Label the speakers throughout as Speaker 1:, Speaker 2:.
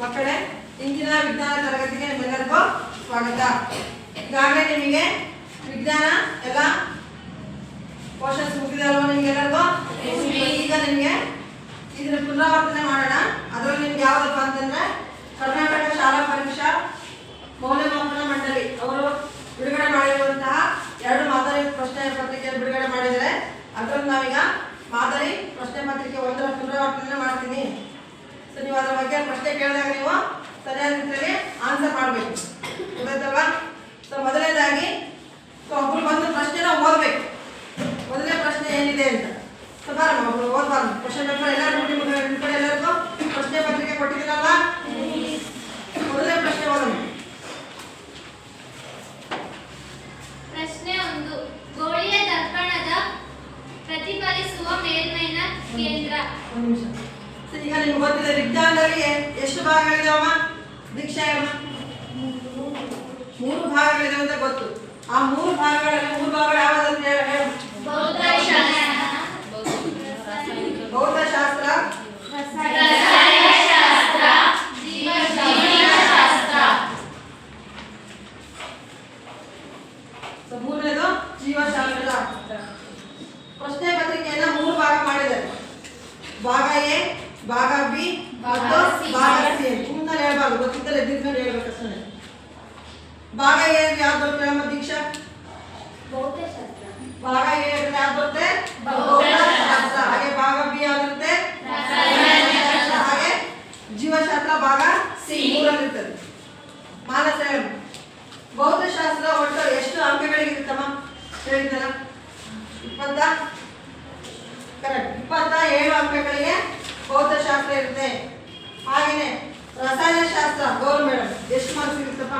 Speaker 1: ಮಕ್ಕಳೇ, ಇಂದಿನ ವಿಜ್ಞಾನ ತರಗತಿಗೆ ನಿಮ್ಮೆಲ್ಲರಿಗೂ ಸ್ವಾಗತ. ಈಗಾಗಲೇ ನಿಮಗೆ ವಿಜ್ಞಾನ ಎಲ್ಲ ಪೋಷನ್ಸ್ ಮುಗಿದ ಅಲ್ವಾ ನಿಮ್ಗೆಲ್ಲರಿಗೂ? ಈಗ ನಿಮಗೆ ಇದನ್ನ ಪುನರಾವರ್ತನೆ ಮಾಡೋಣ. ಅದರಲ್ಲಿ ನಿಮ್ಗೆ ಯಾವ್ದಪ್ಪ ಅಂತಂದ್ರೆ ಕರ್ನಾಟಕ ಶಾಲಾ ಪರೀಕ್ಷಾ ಮೌಲ್ಯಮಾಪನ ಮಂಡಳಿ ಅವರು ಬಿಡುಗಡೆ ಮಾಡಿರುವಂತಹ 2 ಮಾದರಿ ಪ್ರಶ್ನೆ ಪತ್ರಿಕೆಯನ್ನು ಬಿಡುಗಡೆ ಮಾಡಿದರೆ ಅದರಲ್ಲಿ ನಾವೀಗ ಮಾದರಿ ಪ್ರಶ್ನೆ ಪತ್ರಿಕೆ 1ರ ಪುನರಾವರ್ತನೆ ಮಾಡ್ತೀನಿ. ಸೊ ನೀವು ಅದರ ಬಗ್ಗೆ ಪ್ರಶ್ನೆ ಕೇಳಿದಾಗ ನೀವು ಸರಿಯಾದ ರೀತಿಯಲ್ಲಿ ಆನ್ಸರ್ ಮಾಡಬೇಕು, ಗೊತ್ತಾಯ್ತಲ್ವಾ? ಸೊ ಮೊದಲನೇದಾಗಿ ಒಬ್ರು ಬಂದು ಪ್ರಶ್ನೆನ ಓದಬೇಕು. ಮೊದಲನೇ ಪ್ರಶ್ನೆ ಏನಿದೆ ಅಂತ ಸೊ ಬಾರಮ್ಮ ಒಬ್ರು ಓದ್ಬಾರ್ದು. ಕ್ವಶನ್ ಪೇಪರ್ ಎಲ್ಲರೂ ನಿಮ್ಮ ಕಡೆ ಎಲ್ಲರಿಗೂ ಪ್ರಶ್ನೆ ಪತ್ರಿಕೆ ಕೊಟ್ಟಿದ್ದೀರಲ್ವಾ? ಮೊದಲನೇ ಪ್ರಶ್ನೆ ಓದೋಣ.
Speaker 2: ಪ್ರಶ್ನೆ 1. ಗೋಳಿಯ ದರ್ಪಣದ ಪ್ರತಿಫಲಿಸುವ ಮೇಲ್ಮೈನ ಕೇಂದ್ರ.
Speaker 1: ಒಂದು ನಿಮಿಷ. ಈಗ ನಿಮ್ಗೆ ಗೊತ್ತಿದೆ ವಿಜ್ಞಾನದಲ್ಲಿ ಎಷ್ಟು ಭಾಗಗಳಿದಾವ? ದೀಕ್ಷಾ 3 ಭಾಗಗಳಿದೆ ಅಂತ ಗೊತ್ತು. ಆ 3 ಭಾಗಗಳಲ್ಲಿ 3 ಭಾಗಗಳು ಯಾವ್ದಂತ ಹೇಳಿ? ಭೌತಶಾಸ್ತ್ರ,
Speaker 2: ರಸಾಯನಶಾಸ್ತ್ರ, ಜೀವಶಾಸ್ತ್ರ.
Speaker 1: ಮೂರನೇದು ಜೀವಶಾಸ್ತ್ರ. ಪ್ರಶ್ನೆ ಪತ್ರಿಕೆಯನ್ನ 3 ಭಾಗ ಮಾಡಿದ್ದಾರೆ. ಭಾಗ ಎ, ಭಾಗ ಬಿ ಮತ್ತು ಭಾಗ ಸಿ. ಸುಮ್ಮನೆ ಹೇಳ್ಬಾರ್ದು, ಗೊತ್ತಿದ್ದರೆ ಎದ್ದಿದ್ಮೇಲೆ ಹೇಳ್ಬೇಕಷ್ಟೇ. ಭಾಗ ಎ ಯಾವ್ದು ಬರುತ್ತೆ ನಮ್ಮ ದೀಕ್ಷಾ?
Speaker 2: ಭೌತಶಾಸ್ತ್ರ.
Speaker 1: ಭಾಗ ಎ ಯಾವ್ದು ಬರುತ್ತೆ? ಭೌತಶಾಸ್ತ್ರ. ಹಾಗೆ ಭಾಗ ಬಿ ಯಾವ್ದಿರುತ್ತೆ? ರಸಾಯನಶಾಸ್ತ್ರ. ಹಾಗೆ ಜೀವಶಾಸ್ತ್ರ ಭಾಗ ಸಿ ಮೂರಲ್ಲಿರ್ತದೆ. ಮಾನಸ ಹೇಳು. ಭೌತಶಾಸ್ತ್ರ ಒಟ್ಟು ಎಷ್ಟು ಅಂಕಗಳಿಗೆ ಇರುತ್ತಮ್ಮ? ಹೇಳಿದ್ದಲ್ಲ 20. ಕರೆಕ್ಟ್. 27 ಅಂಕಗಳಿಗೆ ಭೌತಶಾಸ್ತ್ರ ಇರುತ್ತೆ. ಹಾಗೇನೆ ರಸಾಯನಶಾಸ್ತ್ರ ಗೌರ್ ಮೇಡಮ್ ಎಷ್ಟು ಮಾರ್ಕ್ಸ್ ಇರುತ್ತಪ್ಪ?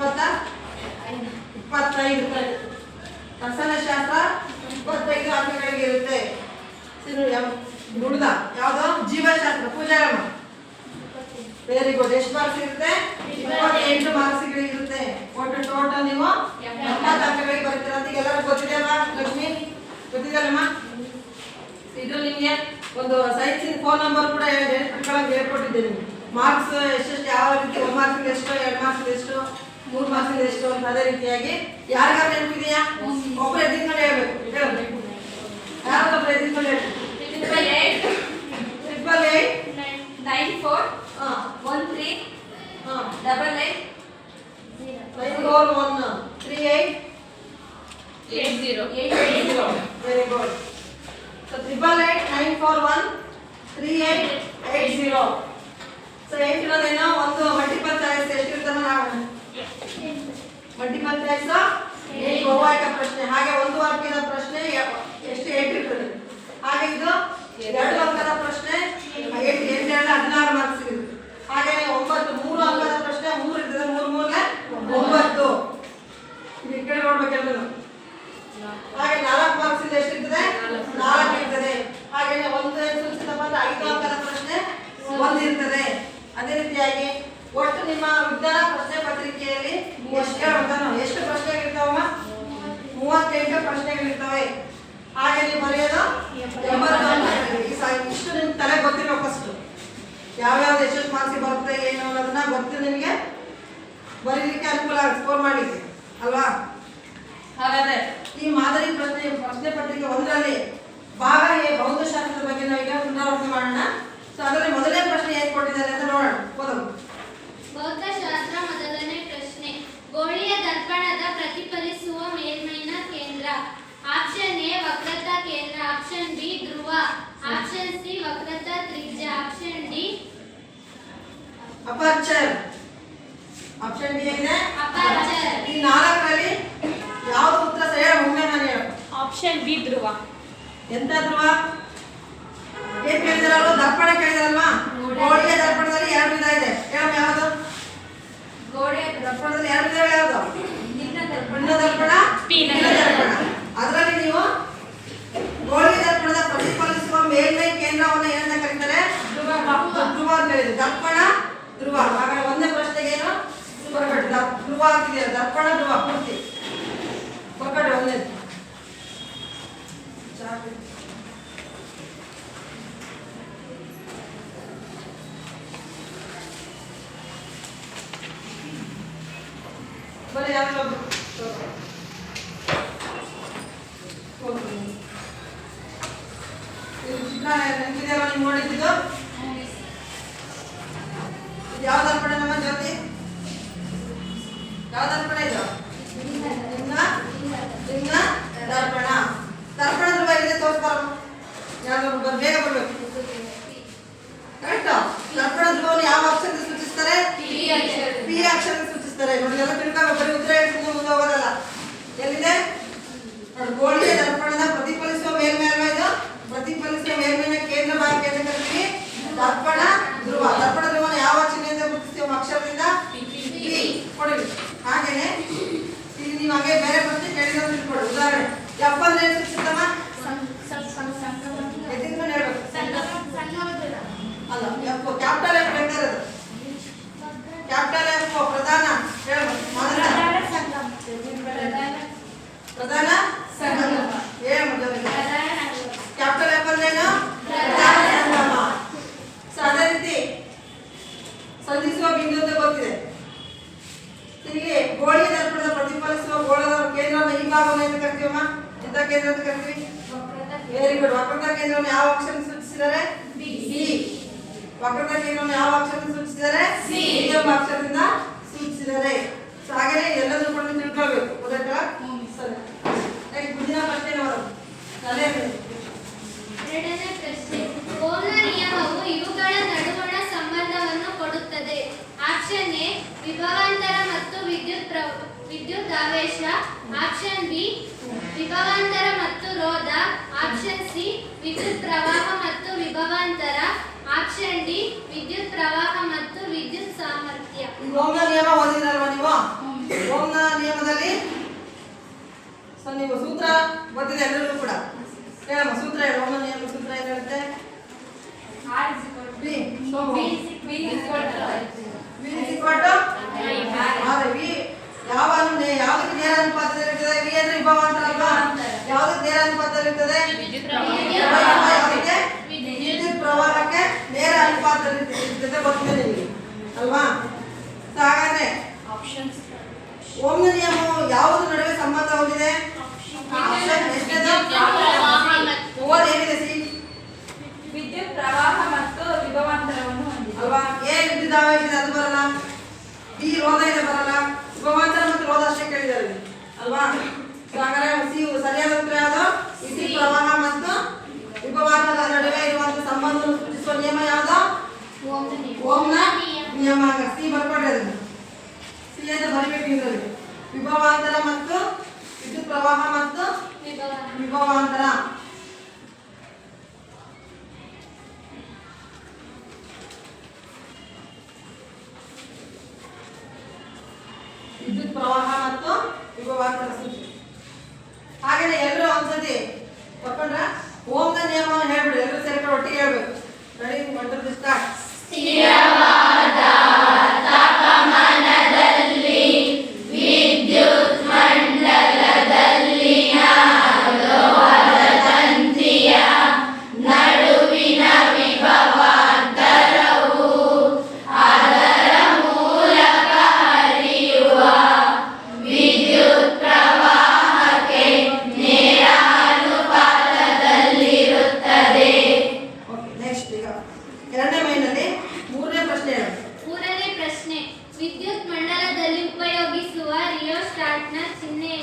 Speaker 1: 25. ರಸಾಯನಶಾಸ್ತ್ರ 25 ಅಂಕಗಳಿಗೆ ಇರುತ್ತೆ. ಹುಡುಗ ಯಾವ್ದು? ಜೀವಶಾಸ್ತ್ರ ಪೂಜಾರಮ್ಮ. Very good. ಎಷ್ಟು ಮಾರ್ಕ್ಸ್ ಇರುತ್ತೆ? 28 ಮಾರ್ಕ್ಸ್ಗಳಿಗೆ ಇರುತ್ತೆ. ಒಟ್ಟು ಟೋಟಲ್ ನೀವು 70 ಅಂಕಗಳಿಗೆ ಬರೀತೀರ ಅಂತ ಎಲ್ಲರಿಗೂ ಗೊತ್ತಿದೆ ಅಲ್ವಾ? ಲಕ್ಷ್ಮಿ ಗೊತ್ತಿದೆಯಲ್ಲಮ್ಮ? ಇದು ನಿಮಗೆ ಒಂದು ಸೈನ್ಸಿನ ಫೋನ್ ನಂಬರ್ ಕೂಡ ಹೇಳ್ಕೊಟ್ಟಿದ್ದೆ. ನಿಮಗೆ ಮಾರ್ಕ್ಸ್ ಎಷ್ಟೆಷ್ಟು ಯಾವ ರೀತಿ 1 ಮಾರ್ಕ್ಸ್ ಎಷ್ಟು, 2 ಮಾರ್ಕ್ಸ್ ಎಷ್ಟು, 3 ಮಾರ್ಕ್ಸ್ ಎಷ್ಟು ಅಂತ ಅದೇ ರೀತಿಯಾಗಿ ಯಾರಿಗಾರ ನೆನಪಿದೆಯಾ? ಒಬ್ಬರು ಎದ್ದಿಕೊಂಡು ಹೇಳ್ಬೇಕು. ಯಾರೊಬ್ಬರು ಎದ್ದಿಕೊಂಡು ಹೇಳ್ಬೇಕು.
Speaker 2: 888 94 13
Speaker 1: 941 38
Speaker 2: 80.
Speaker 1: Very good. ಸೊ 888 941 3880. ಸೊ 8 ಇರೋದೇನೋ ಒಂದು ಮಲ್ಟಿಪಲ್ ಚಾಯ್ಸ್ ಎಷ್ಟಿರ್ತದೆ? ನಾವು ಮಲ್ಟಿಪಲ್ ಚಾಯ್ಸ್ 8 ಬಹುವಾಯ್ಕ ಪ್ರಶ್ನೆ. ಹಾಗೆ 1 ಅಂಕದ ಪ್ರಶ್ನೆ ಎಷ್ಟು 8 ಇರ್ತದೆ. ಹಾಗೆ ಇದು 2 ಅಂಕದ ಪ್ರಶ್ನೆ 8 16 ಮಾರ್ಕ್ಸ್ ಇರುತ್ತೆ. ಹಾಗೆ 9 3 ಅಂಕದ ಪ್ರಶ್ನೆ 3 ಇರ್ತದೆ. 3 3 9. ಈ ಕಡೆ ನೋಡ್ಬೇಕೆಲ್ಲರೂ. ಹಾಗೆ 4 ಮಾರ್ಕ್ಸ್ ಇದೆ ಎಷ್ಟಿರ್ತದೆ? 4 ಇರ್ತದೆ. ಹಾಗೆ 1 ಸೂಚಿತಪ್ಪ ಅಂದ್ರೆ 5 ಅಂಕದ ಪ್ರಶ್ನೆ 1 ಇರ್ತದೆ. ಅದೇ ರೀತಿಯಾಗಿ ಒಟ್ಟು ನಿಮ್ಮ ವಿಜ್ಞಾನ ಪ್ರಶ್ನೆ ಪತ್ರಿಕೆಯಲ್ಲಿ ಎಷ್ಟು ಪ್ರಶ್ನೆಗಳಿರ್ತಾವಮ್ಮ? 38 ಪ್ರಶ್ನೆಗಳಿರ್ತವೆ. ಹಾಗೆ ನೀವು ಬರೆಯೋದು 80 ಅಂಕಗಳಿಗೆ. ಇಷ್ಟು ನಿಮ್ಗೆ ತಲೆ ಗೊತ್ತಿರೋ ಫಸ್ಟ್ ಯಾವ್ಯಾವ್ದು ಎಷ್ಟೆಷ್ಟು ಮಾರ್ಕ್ಸ್ ಬರುತ್ತೆ ಏನು ಅನ್ನೋದನ್ನ ಗೊತ್ತು ನಿಮಗೆ, ಬರೀಲಿಕ್ಕೆ ಅನುಕೂಲ ಆಗುತ್ತೆ, ಸ್ಕೋರ್ ಮಾಡಲಿಕ್ಕೆ ಅಲ್ವಾ? ಹಾಗಾದ್ರೆ ಈ ಮಾದರಿ ಪ್ರಶ್ನೆ ಪತ್ರಿಕೆ 1ರಲ್ಲಿ ಭಾಗ ಎ ಭೌತಶಾಸ್ತ್ರದ ಬಗ್ಗೆ ನಾವೀಗ ಪುನರಾವರ್ತನೆ ಮಾಡೋಣ. ಸೊ ಅದರಲ್ಲಿ ಮೊದಲನೇ ಪ್ರಶ್ನೆ ಏನು ಕೊಟ್ಟಿದ್ದಾರೆ ಅಂತ ನೋಡೋಣ. ಓದೋಣ.
Speaker 2: ಭೌತಶಾಸ್ತ್ರ ಮೊದಲನೇ ಪ್ರಶ್ನೆ. ಗೋಳಿಯ ದರ್ಪಣದ ಪ್ರತಿಫಲಿಸುವ ಮೇಲ್ಮೈನ ಕೇಂದ್ರ. ಆಪ್ಷನ್ ಎ ವಕ್ರತಾ ಕೇಂದ್ರ, ಆಪ್ಷನ್ ಬಿ ಧ್ರುವ, ಆಪ್ಷನ್ ಸಿ ವಕ್ರತಾ ತ್ರಿಜ್ಯ, option D
Speaker 1: aperture. Option D ಏನಿದೆ?
Speaker 2: ಅಪರ್ಚರ್.
Speaker 1: ಈ 4ರಲ್ಲಿ ಯಾವುದು ಉತ್ತರ ಸರಿ? ಒಮ್ಮೆ ನಾನು ಹೇಳು.
Speaker 3: ಆಪ್ಷನ್ ಬಿ ಧ್ರುವ.
Speaker 1: ಎಂತ ಧ್ರುವ? ಏನ್ ಕೇಳಿದಾರಲ್ವಾ? ದರ್ಪಣ ಕೇಳಿದಾರಲ್ವಾ? ಗೋಳಿಯ ದರ್ಪಣದಲ್ಲಿ 2 ವಿಧ ಇದೆ. ಹೇಳಮ್ಮ ಯಾವುದು?
Speaker 2: ಗೋಡೆಯ
Speaker 1: ದರ್ಪಣದಲ್ಲಿ 2 ವಿಧಗಳು ಯಾವುದು?
Speaker 2: ಭಿನ್ನ ದರ್ಪಣ,
Speaker 1: ಭಿನ್ನ ದರ್ಪಣ,
Speaker 3: ಭಿನ್ನ
Speaker 1: ಭಿನ್ನ ದರ್ಪಣ. ಅದರಲ್ಲಿ ನೀವು ಗೋಳಿಯ ದರ್ಪಣದ ಪ್ರತಿಫಲಿಸುವ ಮೇಲ್ಮೈ ಕೇಂದ್ರವನ್ನು ಏನಂತ ಕರೀತಾರೆ? ಧ್ರುವ ಅಂತ ಹೇಳಿದ್ರು. ದರ್ಪಣ ಧ್ರುವ. ಹಾಗಾದ್ರೆ ಒಂದೇ ಪ್ರಶ್ನೆಗೆ ಏನು ಹೊರಗಡೆ ಧ್ರುವ ಅಂತಿದೆ. ದರ್ಪಣ ಧ್ರುವ ಪೂರ್ತಿ ಹೊರಗಡೆ ಒಂದೇ. ಬರೀ ಯಾರು ನೆನಪಿದೆಯಲ್ಲ ನೀವು ನೋಡಿದ್ದು ಯಾವ ದರ್ಪಣ ನಮ್ಮ ಜ್ಯೋತಿ ಯಾವ ದರ್ಪಣ ಇದು ಲಿಂಗ ದರ್ಪಣ ದರ್ಪಣ ಧ್ರುವ ಇದೆ ತೋರಿಸ್ಬಾರ ಯಾರು ಬೇಗ ಬರ್ಬೇಕು ಕರೆಕ್ಟ್ ದರ್ಪಣ ಧ್ರುವವನ್ನು ಯಾವ ಅಕ್ಷರದಿಂದ ಸೂಚಿಸ್ತಾರೆ ಪಿ ಅಕ್ಷರದಿಂದ ಸೂಚಿಸ್ತಾರೆ ನೋಡಿ ಎಲ್ಲ ತಿಳ್ಕೊಂಡು ಬರೀ ಉತ್ತರ ಹೇಳ್ಕೊಂಡು ಮುಂದೆ ಹೋಗೋದಲ್ಲ ಎಲ್ಲಿದೆ ನೋಡಿ ಗೋಳಿಯ ದರ್ಪಣದ ಪ್ರತಿಫಲಿಸುವ ಮೇಲ್ಮೈ ಅಲ್ವಾ ಇದು ಪ್ರತಿಫಲಿಸುವ ಮೇಲ್ಮೈನ ಕೇಂದ್ರ ಭಾಗಕ್ಕೆ ಅಂತ ಕರಿತೀವಿ ದರ್ಪಣ ಧ್ರುವ ದರ್ಪಣ ಧ್ರುವನ ಯಾವ ಚಿಹ್ನೆಯಿಂದ ಗುರುತಿಸ್ತೀವಿ ಅಕ್ಷರದಿಂದ ಪಿ ಕೊಡಿ ಹಾಗೇನೆ ಇಲ್ಲಿ ನೀವು ಹಾಗೆ ಬೇರೆ ಪ್ರಶ್ನೆ ಕೇಳಿದ್ರೆ ತಿಳ್ಕೊಳ್ಳಿ ಉದಾಹರಣೆ ಎಫ್ ಅಂದ್ರೆ ಏನು ಸೂಚಿಸುತ್ತಮ್ಮ ಎದ್ದಿನ ಹೇಳ್ಬೇಕು ಅಲ್ಲ ಎಫ್ ಕ್ಯಾಪಿಟಲ್ ಎಫ್ ಬೇಕಾದ್ರೆ ಕ್ಯಾಪಿಟಲ್ ಎಫ್ ಪ್ರಧಾನ ಹೇಳ್ಬೇಕು ಪ್ರಧಾನ ಕ್ಯಾಪಿಟಲ್ ಎಫ್ ಅಂದ್ರೆ ಏನು ಪ್ರಧಾನ ಸಂಗಮ ಸೊ ಅದೇ ರೀತಿ ಸಂಧಿಸುವ ಬಿಂದು ಅಂತ ಗೊತ್ತಿದೆ ಇಲ್ಲಿ ಗೋಳಿಯ ದರ್ಪಣದ ಪ್ರತಿಫಲಿಸುವ ಗೋಳದ ಕೇಂದ್ರವನ್ನು ಈ ಭಾಗವನ್ನು ಎಂದು ಕರಿತೀವಮ್ಮ ಎಂತ ಕೇಂದ್ರ ಅಂತ ಕರಿತೀವಿ ವೆರಿ ಗುಡ್ ವಕ್ರತಾ ಕೇಂದ್ರವನ್ನು ಯಾವ ಅಕ್ಷರ ಸೂಚಿಸಿದ್ದಾರೆ ಬಿ ವಕ್ರತಾ ಕೇಂದ್ರವನ್ನು ಯಾವ ಅಕ್ಷರ ಸೂಚಿಸಿದ್ದಾರೆ ಸಿ ಎಂಬ ಅಕ್ಷರದಿಂದ ಸೂಚಿಸಿದ್ದಾರೆ ಸೊ ಹಾಗೇನೆ ಎಲ್ಲದೂ ಕೂಡ ತಿಳ್ಕೊಳ್ಬೇಕು ಗೊತ್ತಾಯ್ತಾ ಸರಿ ನೆಕ್ಸ್ಟ್ ಮುಂದಿನ ಪ್ರಶ್ನೆ ನೋಡೋಣ
Speaker 2: ಎರಡನೇ ಪ್ರಶ್ನೆ ಓಮ್ನ ನಿಯಮವು ಇವುಗಳ ನಡುವಣ ಸಂಬಂಧವನ್ನು ಕೊಡುತ್ತದೆ ಆಪ್ಷನ್ ಎ ವಿಭವಾಂತರ ಮತ್ತು ವಿದ್ಯುತ್ ಆವೇಶ ಆಪ್ಷನ್ ಬಿ ವಿಭವಾಂತರ ಮತ್ತು ರೋಧ ಆಪ್ಷನ್ ಸಿ ವಿದ್ಯುತ್ ಪ್ರವಾಹ ಮತ್ತು ವಿಭವಾಂತರ ಆಪ್ಷನ್ ಡಿ ವಿದ್ಯುತ್ ಪ್ರವಾಹ ಮತ್ತು ವಿದ್ಯುತ್ ಸಾಮರ್ಥ್ಯ
Speaker 1: ಓಮ್ನ ನಿಯಮ ಓದಿದ್ರಲ್ವಾ ನೀವು ಓಮ್ನ ನಿಯಮದಲ್ಲಿ ಸೊ ನೀವು ಸೂತ್ರ ಗೊತ್ತಿದೆ ಎಲ್ಲರಿಗೂ ಕೂಡ ಹೇಳಮ್ಮ ಸೂತ್ರ ಹೇಳು ಓಮ್ನ ನಿಯಮ ಸೂತ್ರ ಏನು ಹೇಳುತ್ತೆ ಯಾವುದಕ್ಕೆ ನೇರ ಅನುಪಾತದಲ್ಲಿರ್ತದೆ ವಿ ಅಂದ್ರೆ ವಿಭವಾಂತರ ಅಲ್ವಾ ಯಾವುದಕ್ಕೆ ನೇರ ಅನುಪಾತದಲ್ಲಿರ್ತದೆ ವಿದ್ಯುತ್ ಪ್ರವಾಹಕ್ಕೆ ನೇರ ಅನುಪಾತದಲ್ಲಿರ್ತದೆ ಗೊತ್ತಿದೆ ನಿಮಗೆ ಅಲ್ವಾ ಹಾಗಾದ್ರೆ ಓಮ್ನ ನಿಯಮವು ಯಾವುದು ನಡುವೆ ಸಂಬಂಧ ಹೊಂದಿದೆ ಏನಿದೆ ಸಿ
Speaker 3: ವಿದ್ಯುತ್ ಪ್ರವಾಹ ಮತ್ತು ವಿಭವಾಂತರವನ್ನು ಹೊಂದಿದೆ
Speaker 1: ಅಲ್ವಾ ಎ ವಿದ್ಯುತ್ ಆವೇಶ ಅದು ಬರಲ್ಲ ಬಿ ರೋಧ ಇದೆ ಬರಲ್ಲ ವಿಭವಾಂತರ ಮತ್ತು ರೋಧ ಅಷ್ಟೇ ಕೇಳಿದ್ದಾರೆ ಅಲ್ವಾ ಹಾಗಾದ್ರೆ ಸಿ ಸರಿಯಾದ ಉತ್ತರ ಯಾವುದು ವಿದ್ಯುತ್ ಪ್ರವಾಹ ಮತ್ತು ವಿಭವಾಂತರದ ನಡುವೆ ಇರುವಂತಹ ಸಂಬಂಧವನ್ನು ಸೂಚಿಸುವ ನಿಯಮ ಯಾವುದು ಓಮ್ನ ನಿಯಮ ಸಿ ಬರ್ಕೊಡ್ರಿ ಅದನ್ನು ಸಿ ಅಂತ ಬರಬೇಕು ಇದರಲ್ಲಿ ವಿಭವಾಂತರ ಮತ್ತು ವಿದ್ಯುತ್ ಪ್ರವಾಹ ಮತ್ತು ವಿಭವಾಂತರ ವಿದ್ಯುತ್ ಪ್ರವಾಹ ಮತ್ತು ವಿಭವಾಂತರ ಸೂಚಿ ಹಾಗೇನೆ ಎಲ್ಲರೂ ಒಂದ್ಸತಿ ಬರ್ಕೊಂಡ್ರ ಓಮ್ನ ನಿಯಮವನ್ನು ಹೇಳ್ಬಿಡಿ ಎಲ್ಲರೂ ಸೇರ್ಕೊಂಡು ಒಟ್ಟಿಗೆ ಹೇಳ್ಬೇಕು ರೆಡಿ ಒನ್ ಟು ಸ್ಟಾರ್ಟ್
Speaker 4: ಸ್ಥಿರವಾದ ತಾಪಮಾನದಲ್ಲಿ ವಿದ್ಯುತ್ ಮಂಡಲದಲ್ಲಿನ ಲೋಹದ ತಂತಿಯ ನಡುವಿನ ವಿಭವಾಂತರವು ಅದರ ಮೂಲಕ ಹರಿಯುವ ವಿದ್ಯುತ್ ಪ್ರವಾಹಕ್ಕೆ ನೇರ ಅನುಪಾತದಲ್ಲಿರುತ್ತದೆ.
Speaker 1: ಓಕೆ ನೆಕ್ಸ್ಟ್ ಈಗ ಎರಡನೇ ಮೈನಲ್ಲಿ ಮೂರನೇ ಪ್ರಶ್ನೆ ಹೇಳಿ
Speaker 2: ಮೂರನೇ ಪ್ರಶ್ನೆ ವಿದ್ಯುತ್ ಮಂಡಲದಲ್ಲಿ ಉಪಯೋಗಿಸುವ ರಿಯೋಸ್ಟಾಟ್ನ ಚಿಹ್ನೆಯ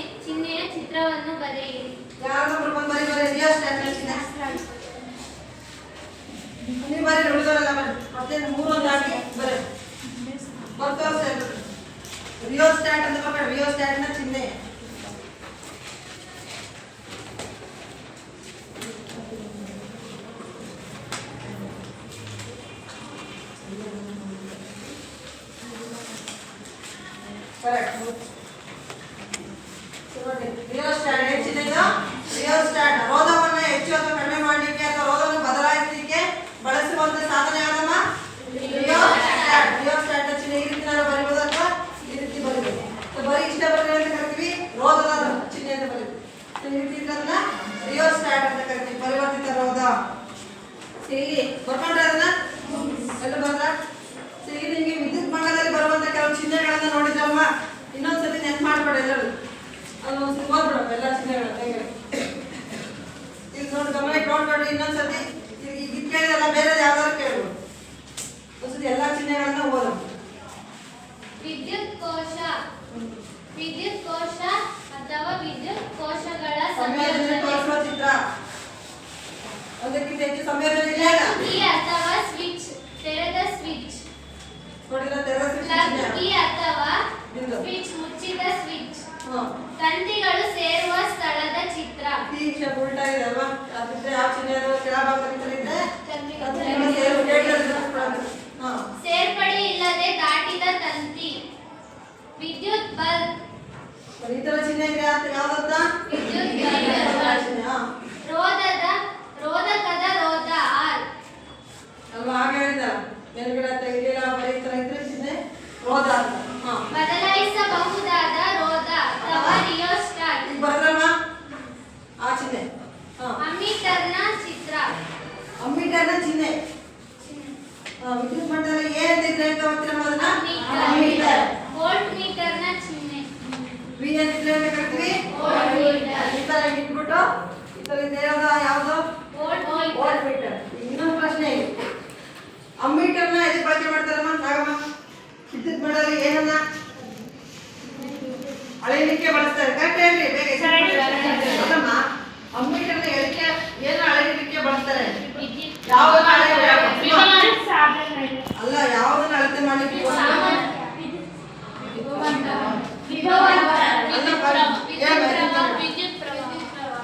Speaker 2: ಚಿತ್ರವನ್ನು ಬರೆಯಿರಿ
Speaker 1: ಯಾರಾದ್ರೂ ಬಂದು ಬರೀ ರಿಯೋ ಸ್ಟಾರ್ಟ್ ನೀವು ಬರೀ ಉಳಿದವರೆಲ್ಲ ಬರೀ ಮತ್ತೆ ಮೂರು ಒಂದು ಹಾಕಿ ಬರೀ ಬರ್ತೋರ್ಸ ರಿಯೋ ಸ್ಟಾರ್ಟ್ ಅಂತ ಬರ್ಬೇಡ ರಿಯೋ ಸ್ಟಾರ್ಟ್ನ ಚಿಹ್ನೆ ಕರೆಕ್ಟ್ ರಿಯೋಸ್ಟಾಟ್ ಹೆಚ್ಚಿನ ರಿಯೋಸ್ಟಾಟ್ ರೋಧವನ್ನು ಹೆಚ್ಚು ಅಥವಾ ಕಡಿಮೆ ಮಾಡಲಿಕ್ಕೆ ಅಥವಾ ರೋಧವನ್ನು ಬದಲಾಯಿಸಲಿಕ್ಕೆ ಬಳಸುವಂತ ಸಾಧನ ಯಾವ್ದಮ್ಮ ರಿಯೋಸ್ಟಾಟ್ ರಿಯೋಸ್ಟಾಟ್ ಚಿಹ್ನೆ ಈ ರೀತಿ ನಾವು ಬರೀಬಹುದು ಅಥವಾ ಈ ರೀತಿ ಬರೀಬಹುದು ಬರೀ ಇಷ್ಟ ಬರೀ ಅಂತ ಕರಿತೀವಿ ರೋಧದ ಚಿಹ್ನೆ ಅಂತ ಬರೀತೀವಿ ಈ ರೀತಿ ಅದನ್ನ ರಿಯೋಸ್ಟಾಟ್ ಅಂತ ಕರಿತೀವಿ ಪರಿವರ್ತಿತ ರೋಧ ಇಲ್ಲಿ ಬರ್ಕೊಂಡ್ರೆ ಅದನ್ನ ಎಲ್ಲ ಬರಲ್ಲ ಇಲ್ಲಿ ನಿಮಗೆ ವಿದ್ಯುತ್ ಮಂಡಲದಲ್ಲಿ ಬರುವಂತ ಕೆಲವು ಚಿಹ್ನೆಗಳನ್ನ ನೋಡಿದ್ರಲ್ವಾ ಇನ್ನೊಂದ್ಸತಿ
Speaker 2: ವಿದ್ಯುತ್ ಕೋಶ ಅಥವಾ ವಿದ್ಯುತ್ ಕೋಶಗಳ
Speaker 1: ಸಂಯೋಜನೆ
Speaker 2: ಸಂಯೋಜನೆ.
Speaker 1: ತೋರಿಸುವ ಚಿತ್ರ. ಒಂದಕ್ಕಿಂತ ಹೆಚ್ಚು ಸಂಯೋಜನೆ ಇಲ್ಲ.
Speaker 2: ಕೀ ಅಥವಾ ಸ್ವಿಚ್, ತೆರೆದ ಸ್ವಿಚ್.
Speaker 1: ನೋಡಿದ್ರೆ ತೆರೆದ ಸ್ವಿಚ್
Speaker 2: ಪ್ಲಗ್
Speaker 1: ಇದೆ.
Speaker 2: ಕೀ ಅಥವಾ
Speaker 1: ಬಿಂದು.
Speaker 2: ಸ್ವಿಚ್, ಮುಚ್ಚಿದ ಸ್ವಿಚ್.
Speaker 1: ಹಾ.
Speaker 2: ತಂತಿಗಳು ಸೇರುವ ಸ್ಥಳದ ಚಿತ್ರ.
Speaker 1: ಈ ಶೇಪ್ ಉಲ್ಟಾ ಇದೆ ಅಲ್ವಾ? ಅದಿದ್ರೆ ಯಾವ ಚಿಹ್ನೆ ಅದು ಕೆಳಭಾಗದಲ್ಲಿ ಇದ್ರೆ
Speaker 2: ತಂತಿಗಳು
Speaker 1: ತಂತಿಗಳು ಸೇರು ಕೇಳಿದ್ರೆ ಹಾ.
Speaker 2: ಸೇರ್ಪಡೆ ಇಲ್ಲದೆ ದಾಟಿದ ತಂತಿ. ವಿದ್ಯುತ್ ಬಲ್ಬ್.
Speaker 1: ಈ ತರ ಚಿಹ್ನೆ ಇದೆ ಅಂತ ಯಾವ್ದಂತ?
Speaker 2: ವಿದ್ಯುತ್
Speaker 1: ಈ ತರ
Speaker 2: ಬಲ್ಬ್.
Speaker 1: ಚಿಹ್ನೆ, ಹಾ.
Speaker 2: ರೋಧಕದ ರೋಧ ಆರ್.
Speaker 1: ಅಲ್ವಾ ಹಾಗೆ ಹೇಳಿದ ಮೇಲ್ಗಡೆ ತೆಗಿಲಿಲ್ಲ ಬರೀ ಈ ತರ ಇದ್ರೆ ಚಿಹ್ನೆ ರೋಧ ಅಂತ. ಹಾ.
Speaker 2: ಬದಲಾಯಿಸಬಹುದಾದ ರೋಧ ಅಥವಾ ರಿಯೋಸ್ಟಾಟ್.
Speaker 1: ಈಗ ಬರದಲ್ವ ಆ ಚಿಹ್ನೆ. ಹಾ.
Speaker 2: ಅಮ್ಮೀಟರ್ನ ಚಿತ್ರ.
Speaker 1: ಅಮ್ಮೀಟರ್ನ ಚಿಹ್ನೆ. ವಿದ್ಯುತ್ ಮಂಡಲದಲ್ಲಿ ಏನಂತ ಇದ್ರೆ ಅಂತ ಗೊತ್ತಿರಮ್ಮ ಅದನ್ನ?
Speaker 2: ಅಮ್ಮೀಟರ್. ವೋಲ್ಟ್ ಮೀಟರ್ನ ಚಿಹ್ನೆ.
Speaker 1: ವಿ ಅಂತ ಇದ್ರೆ ಅಂತ ಕರಿತೀವಿ.
Speaker 2: Volt meter.
Speaker 1: ಈ ತರ ಇಟ್ಬಿಟ್ಟು ಈ ತರ ಇದೆ ಯಾವ್ದು?
Speaker 2: Volt
Speaker 1: volt
Speaker 2: meter.
Speaker 1: ಮೀಟರ್. ಇನ್ನೊಂದು ಪ್ರಶ್ನೆ ಇದೆ. ಅಮ್ಮೀಟರ್ನ ಎದಕ್ಕೆ ಬಳಕೆ ಮಾಡ್ತಾರಮ್ಮ? ನಾಗಮ್ಮ ವಿದ್ಯುತ್ ಮಂಡಲದಲ್ಲಿ ಏನನ್ನ ಅಳೆಯಲಿಕ್ಕೆ ಬಳಸ್ತಾರೆ? ಕರೆಕ್ಟ್ ಹೇಳ್ರಿ ಬೇಗ. ಅಲ್ಲಮ್ಮ ಅಮ್ಮೀಟರ್ನ ಎದಕ್ಕೆ ಏನು ಅಳೆಯಲಿಕ್ಕೆ ಬಳಸ್ತಾರೆ? ಯಾವ್ದನ್ನ ಅಳೆಯಲಿಕ್ಕೆ? ಅಲ್ಲ ಯಾವ್ದನ್ನ ಅಳತೆ ಮಾಡ್ಲಿಕ್ಕೆ ಬಳಸ್ತಾರೆ?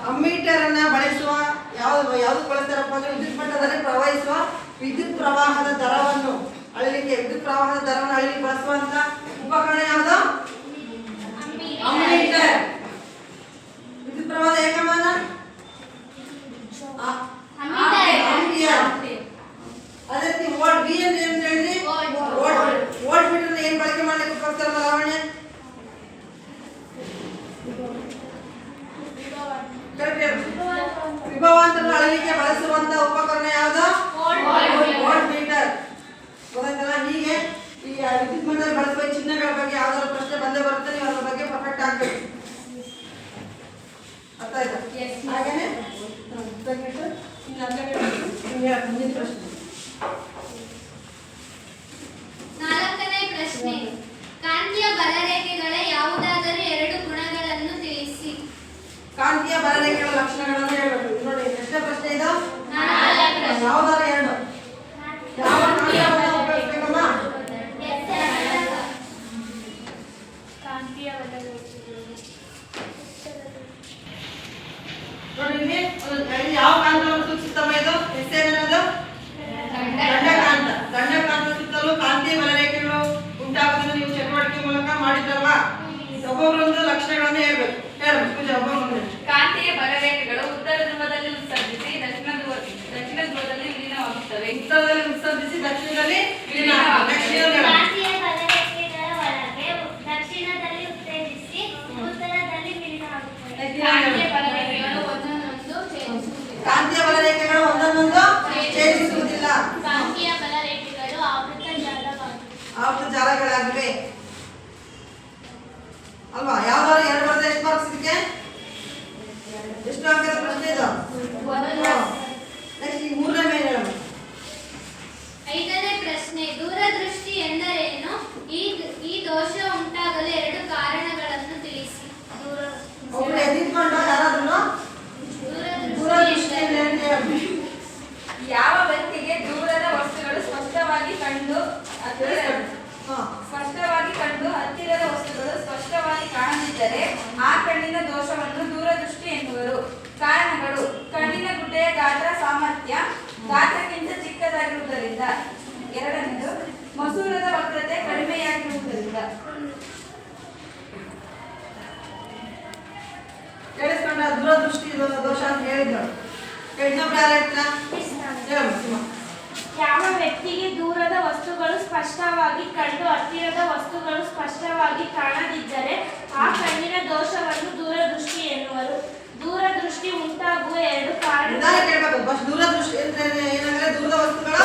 Speaker 1: ಅಮ್ಮೀಟರ್ ಅನ್ನ ಬಳಸುವ ಯಾವ್ದು ಬಳಸ್ತಾರಪ್ಪ ಅಂದ್ರೆ ವಿದ್ಯುತ್ ಮಟ್ಟದಲ್ಲಿ ಪ್ರವಹಿಸುವ ವಿದ್ಯುತ್ ಪ್ರವಾಹದ ದರವನ್ನು ಅಳೆಯಲಿಕ್ಕೆ, ವಿದ್ಯುತ್ ಪ್ರವಾಹದ ದರವನ್ನು ಅಳೆಯಲಿಕ್ಕೆ ಬಳಸುವಂತ ಉಪಕರಣ ಯಾವುದು? ಅಮ್ಮೀಟರ್. ವಿದ್ಯುತ್ ಪ್ರವಾಹದ ಏಕಮಾನ ಆಂಪಿಯರ್. ಅದೇ ರೀತಿ ವೋಲ್ಟ್ ವಿ ಅಂತ ಏನ್ ಹೇಳಿದ್ರಿ? ವೋಲ್ಟ್ ಮೀಟರ್ ಏನ್ ಬಳಕೆ ಮಾಡ್ಲಿಕ್ಕೆ ಉಪಯೋಗಿಸ್ತಾರಲ್ಲ ಲಾವಣ್ಯ? ವಿಭವಾಂತರ ಅಳೆಯಲಿಕ್ಕೆ ಬಳಸುವಂತ ಉಪಕರಣ ಯಾವುದು? Volt meter. ಗೊತ್ತಾಯ್ತಲ್ಲ? ಹೀಗೆ ಈ ವಿದ್ಯುತ್ ಮಂಡಲದಲ್ಲಿ ಬಳಸುವ ಚಿಹ್ನೆಗಳ ಬಗ್ಗೆ ಯಾವ್ದಾದ್ರು ಪ್ರಶ್ನೆ ಬಂದೇ ಬರುತ್ತೆ, ನೀವು ಅದ್ರ ಬಗ್ಗೆ ಪರ್ಫೆಕ್ಟ್ ಆಗ್ಬೇಕು. ಅರ್ಥ ಆಯ್ತಾ? ಹಾಗೇನೆ ಮುಂದಿನ ಪ್ರಶ್ನೆ.
Speaker 2: 4ನೇ ಪ್ರಶ್ನೆ. ಕಾಂತೀಯ ಬಲರೇಖೆಗಳ ಯಾವುದಾದರೂ ಎರಡು ಗುಣಗಳನ್ನು ತಿಳಿಸಿ.
Speaker 1: ಕಾಂತೀಯ ಬಲರೇಖೆಗಳ ಲಕ್ಷಣಗಳನ್ನು ಹೇಳ್ಬೇಕು. ಇದು ನೋಡಿ ಎಷ್ಟನೇ ಪ್ರಶ್ನೆ ಇದು?
Speaker 2: 4ನೇ ಪ್ರಶ್ನೆ.
Speaker 1: ಯಾವ್ದಾದ್ರು ಎರಡು. ಯಾವ ಕಾಂತೀಯವನ್ನು ಉಪಯೋಗಿಸ್ಬೇಕಮ್ಮ? ನೋಡಿ ಇಲ್ಲಿ ಯಾವ ಕಾಂತವನ್ನು ಸೂಚಿಸುತ್ತಮ್ಮ ಇದು? ಹೆಸರೇನದು? ದಂಡಕಾಂತ. ದಂಡಕಾಂತ ಸುತ್ತಲೂ ಕಾಂತೀಯ ಬಲರೇಖೆಗಳು ಉಂಟಾಗುವುದನ್ನು ನೀವು ಚಟುವಟಿಕೆ ಮೂಲಕ ಮಾಡಿದ್ರಲ್ವಾ? ಒಬ್ಬೊಬ್ಬರೊಂದು ಲಕ್ಷಣಗಳನ್ನು ಹೇಳ್ಬೇಕು. ಹೇಳ್ಬೇಕು ಪೂಜಾ, ಒಬ್ಬೊಬ್ಬರು.
Speaker 3: ಕಾಂತೀಯ ಬಲರೇಖೆಗಳು ಉತ್ತರ ಧ್ರುವದಲ್ಲಿ ಉತ್ಸರ್ಜಿಸಿ ದಕ್ಷಿಣ ಧ್ರುವದಲ್ಲಿ ವಿಲೀನವಾಗುತ್ತವೆ.
Speaker 1: ಉತ್ತರದಲ್ಲಿ ಉತ್ಸರ್ಜಿಸಿ ದಕ್ಷಿಣದಲ್ಲಿ ವಿಲೀನವಾಗುತ್ತವೆ.
Speaker 2: ಕಾಂತೀಯ ಬಲರೇಖೆಗಳ ಒಳಗೆ ದಕ್ಷಿಣದಲ್ಲಿ ಉತ್ತೇಜಿಸಿ ಉತ್ತರದಲ್ಲಿ ವಿಲೀನವಾಗುತ್ತವೆ. ಕಾಂತೀಯ ಬಲರೇಖೆಗಳು ಒಂದನ್ನೊಂದು ಛೇದಿಸುವುದಿಲ್ಲ.
Speaker 1: ಕಾಂತೀಯ ಬಲರೇಖೆಗಳು ಒಂದನ್ನೊಂದು ಛೇದಿಸುವುದಿಲ್ಲ.
Speaker 2: ಕಾಂತೀಯ ಬಲರೇಖೆಗಳು ಆವೃತ್ತ ಜಾಲವಾಗಿವೆ.
Speaker 1: ಆವೃತ್ತ ಜಾಲಗಳಾಗಿವೆ ಅಲ್ವಾ? ಯಾವ್ದಾದ್ರು ಎರಡು ಬರ್ತದೆ ಎಷ್ಟು ಮಾರ್ಕ್ಸ್ ಇದಕ್ಕೆ? ಎಷ್ಟು ಅಂಕದ ಪ್ರಶ್ನೆ ಇದು? ನೆಕ್ಸ್ಟ್ ಈಗ ಮೂರನೇ ಮೇಲೆ ಹೇಳೋಣ.
Speaker 2: 5ನೇ ಪ್ರಶ್ನೆ. ದೂರದೃಷ್ಟಿ ಎಂದರೇನು? ಈ ದೋಷ ಉಂಟಾಗಲು ಎರಡು ಕಾರಣಗಳನ್ನು ತಿಳಿಸಿ.
Speaker 1: ಒಬ್ರು ಎದ್ದಿಟ್ಕೊಂಡು ಯಾರಾದ್ರೂ ದೂರದೃಷ್ಟಿ ಅಂದ್ರೆ ಏನು ಹೇಳ್ಬೇಕು?
Speaker 3: ಯಾವ ವ್ಯಕ್ತಿಗೆ ದೂರದ ವಸ್ತುಗಳು ಸ್ಪಷ್ಟವಾಗಿ ಕಂಡು ಹತ್ತಿರದ ವಸ್ತುಗಳು ಸ್ಪಷ್ಟವಾಗಿ ಕಾಣದಿದ್ದರೆ ಆ ಕಣ್ಣಿನ ದೋಷವನ್ನು ದೂರದೃಷ್ಟಿ ಎನ್ನುವರು. ಕಾರಣಗಳು: ಕಣ್ಣಿನ ಗುಡ್ಡೆಯ ಗಾತ್ರ ಸಾಮರ್ಥ್ಯ ಗಾತ್ರಕ್ಕಿಂತ ಚಿಕ್ಕದಾಗಿರುವುದರಿಂದ. ಎರಡನೇದು, ಮಸೂರದ ವಕ್ರತೆ ಕಡಿಮೆಯಾಗಿರುವುದರಿಂದ.
Speaker 1: ಕೇಳಿಸ್ಕೊಂಡ ದೂರದೃಷ್ಟಿ ದೋಷ ಅಂತ ಹೇಳಿದ್ರು. ಇನ್ನೊಬ್ರು ಯಾರು ಹೇಳ್ತೀರಾ? ಹೇಳಮ್ಮ.
Speaker 5: ಯಾವ ವ್ಯಕ್ತಿಗೆ ದೂರದ ವಸ್ತುಗಳು ಸ್ಪಷ್ಟವಾಗಿ ಕಂಡು ಹತ್ತಿರದ ವಸ್ತುಗಳು ಸ್ಪಷ್ಟವಾಗಿ ಕಾಣದಿದ್ದರೆ ಆ ಕಣ್ಣಿನ ದೋಷವನ್ನು ದೂರದೃಷ್ಟಿ ಎನ್ನುವರು. ದೂರದೃಷ್ಟಿ ಉಂಟಾಗುವ ಎರಡು ಕಾರಣಗಳು.
Speaker 1: ಕೇಳಬೇಕು. ಫಸ್ಟ್ ದೂರದೃಷ್ಟಿ ಅಂದ್ರೆ ಏನಂದ್ರೆ ದೂರದ ವಸ್ತುಗಳು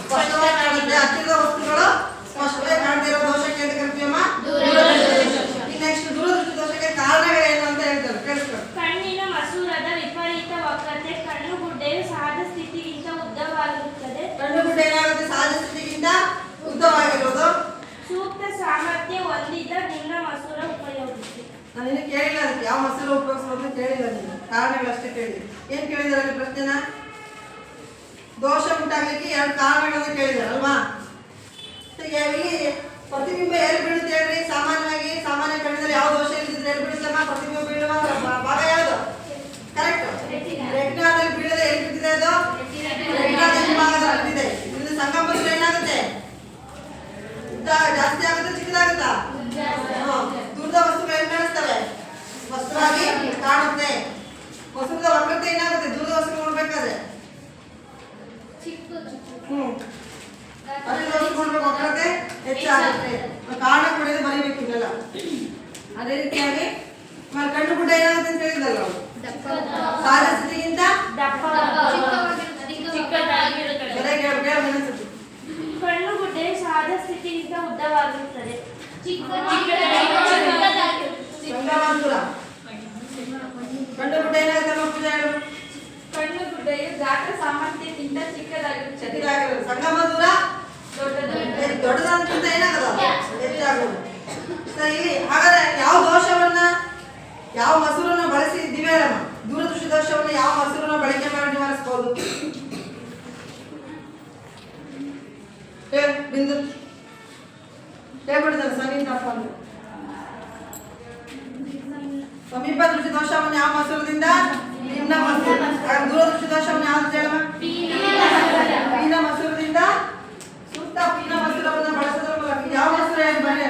Speaker 1: ಸ್ಪಷ್ಟವಾಗಿ ಕಾಣುತ್ತೆ, ಹತ್ತಿರದ ವಸ್ತುಗಳು ಸ್ಪಷ್ಟವಾಗಿ ಕಾಣದೇ ಇರೋ ದೋಷಕ್ಕೆ ಅಂತ ಕರಿತೀವಮ್ಮ ದೂರದೃಷ್ಟಿ. ನೆಕ್ಸ್ಟ್ ದೂರದೃಷ್ಟಿ ದೋಷಕ್ಕೆ ಕಾರಣಗಳೇನು ಅಂತ ಹೇಳ್ತಾರೆ, ಕೇಳಿಸ್ಕೊಳ್ಳಿ.
Speaker 5: ಕಣ್ಣಿನ ಮಸೂರದ ವಿಪರೀತ ವಕ್ರತೆ. ಕಣ್ಣುಗುಡ್ಡೆಯು ಸಹಜ ಸ್ಥಿತಿಗಿಂತ ಉದ್ದವಾಗಿರುತ್ತದೆ.
Speaker 1: ಕಣ್ಣುಗುಡ್ಡೆ ಏನಾಗುತ್ತೆ? ಸಹಜ ಸ್ಥಿತಿಗಿಂತ ಉದ್ದವಾಗಿರೋದು.
Speaker 5: ಸೂಕ್ತ ಸಾಮರ್ಥ್ಯ ಹೊಂದಿದ ನಿಮ್ನ ಮಸೂರ ಉಪಯೋಗಿಸಿ.
Speaker 1: ಯಾವ ಮಸಾಲೆ ಉಪಯೋಗಿಸೋದು ಅಂತ ಕೇಳಿದ್ದಾರೆ ನೀವು, ಕಾರಣಗಳಷ್ಟೇ ಕೇಳಿದ್ರು. ಏನು ಕೇಳಿದಾರೆ ಪ್ರಶ್ನೆನ? ದೋಷ ಉಂಟಾಗಲಿಕ್ಕೆ 2 ಕಾರಣಗಳನ್ನು ಕೇಳಿದ್ದಾರೆ ಅಲ್ವಾ? ಇಲ್ಲಿ ಪ್ರತಿಬಿಂಬ ಎಲ್ಲಿ ಬೀಳುತ್ತೆ ಹೇಳ್ರಿ? ಸಾಮಾನ್ಯ ಕಣ್ಣಿನಲ್ಲಿ ಯಾವ ದೋಷ ಇಲ್ಲದಿದ್ರೆ ಎಲ್ಲಿ ಬೀಳುತ್ತಮ್ಮ? ಪ್ರತಿಬಿಂಬ ಬೀಳುವ ಭಾಗ ಯಾವುದು? ಕರೆಕ್ಟ್. ರೆಟಿನಾದಲ್ಲಿ ಬೀಳದೆ ಎಲ್ಲಿ ಬಿದ್ದಿದೆ ಅದು? ರೆಟಿನಾದ ಹಿಂಭಾಗದಲ್ಲಿ ಬಿದ್ದಿದೆ. ಇದು ಸಂಗಮದಲ್ಲಿ ಏನಾಗುತ್ತೆ? ಉದ್ದ ಜಾಸ್ತಿ ಆಗುತ್ತೆ, ಚಿಕ್ಕದಾಗುತ್ತಾ? ದೂರದ ವಸ್ತುಗಳು ಏನ್ ಕಾಣಿಸ್ತವೆ? ಸ್ಪಷ್ಟವಾಗಿ ಕಾಣುತ್ತೆ. ವಸ್ತುದ ವಕ್ರತೆ ಏನಾಗುತ್ತೆ? ದೂರದ ವಸ್ತುಗಳು ನೋಡ್ಬೇಕಾದ್ರೆ ವಕ್ರತೆ ಹೆಚ್ಚಾಗುತ್ತೆ. ಕಾರಣ ಕೂಡ ಬರೀಬೇಕು ಇಲ್ಲೆಲ್ಲ. ಅದೇ ರೀತಿಯಾಗಿ ಕಣ್ಣು ಗುಡ್ಡ ಏನಾಗುತ್ತೆ ಅಂತ ಹೇಳಿದಲ್ಲ ಅವರು, ಸಹಜ ಸ್ಥಿತಿಗಿಂತ
Speaker 5: ಕಣ್ಣು ಗುಡ್ಡೆಯು ಸಹಜ ಸ್ಥಿತಿಗಿಂತ ಉದ್ದವಾಗಿರುತ್ತದೆ.
Speaker 1: ಕಣ್ಣು ಗುಡ್ಡ ಏನಾಗುತ್ತೆ ಪೂಜಾ ಹೇಳು?
Speaker 3: ಕಣ್ಣು ಗುಡ್ಡೆಯು ಗಾತ್ರ ಸಾಮರ್ಥ್ಯಕ್ಕಿಂತ ಚಿಕ್ಕದಾಗಿರುತ್ತದೆ.
Speaker 1: ಸಂಗಮ ದೂರ ದೊಡ್ಡದಂತ ಏನಾಗದ ಹೆಚ್ಚಾಗೋದು. ಇಲ್ಲಿ ಹಾಗಾದ್ರೆ ಯಾವ ದೋಷವನ್ನ, ಯಾವ ಮಸೂರನ್ನ ಬಳಸಿದ್ದೀವಿ ಅಲ್ಲಮ್ಮ? ದೂರದೃಷ್ಟಿ ದೋಷವನ್ನ ಯಾವ ಮಸೂರನ್ನ ಬಳಕೆ ಮಾಡಿ ನಿವಾರಿಸಬಹುದು? ಬಿಂದು ಹೇಳ್ಬಿಡ್ತಾರೆ ಸಮೀಪ ದೃಷ್ಟಿ ದೋಷವನ್ನು ಯಾವ ಮಸೂರದಿಂದ? ನಿಮ್ನ ಮಸೂರ. ದೂರದೃಷ್ಟಿ ದೋಷವನ್ನು ಯಾವ್ದು ಹೇಳಮ್ಮ? ಪೀನ ಮಸೂರದಿಂದ. ಸೂಕ್ತ ಪೀನ ಮಸೂರವನ್ನು ಬಳಸೋದ್ರ ಮೂಲಕ ಯಾವ ಮಸೂರ ಹೇಳಿ ಬನ್ನಿ.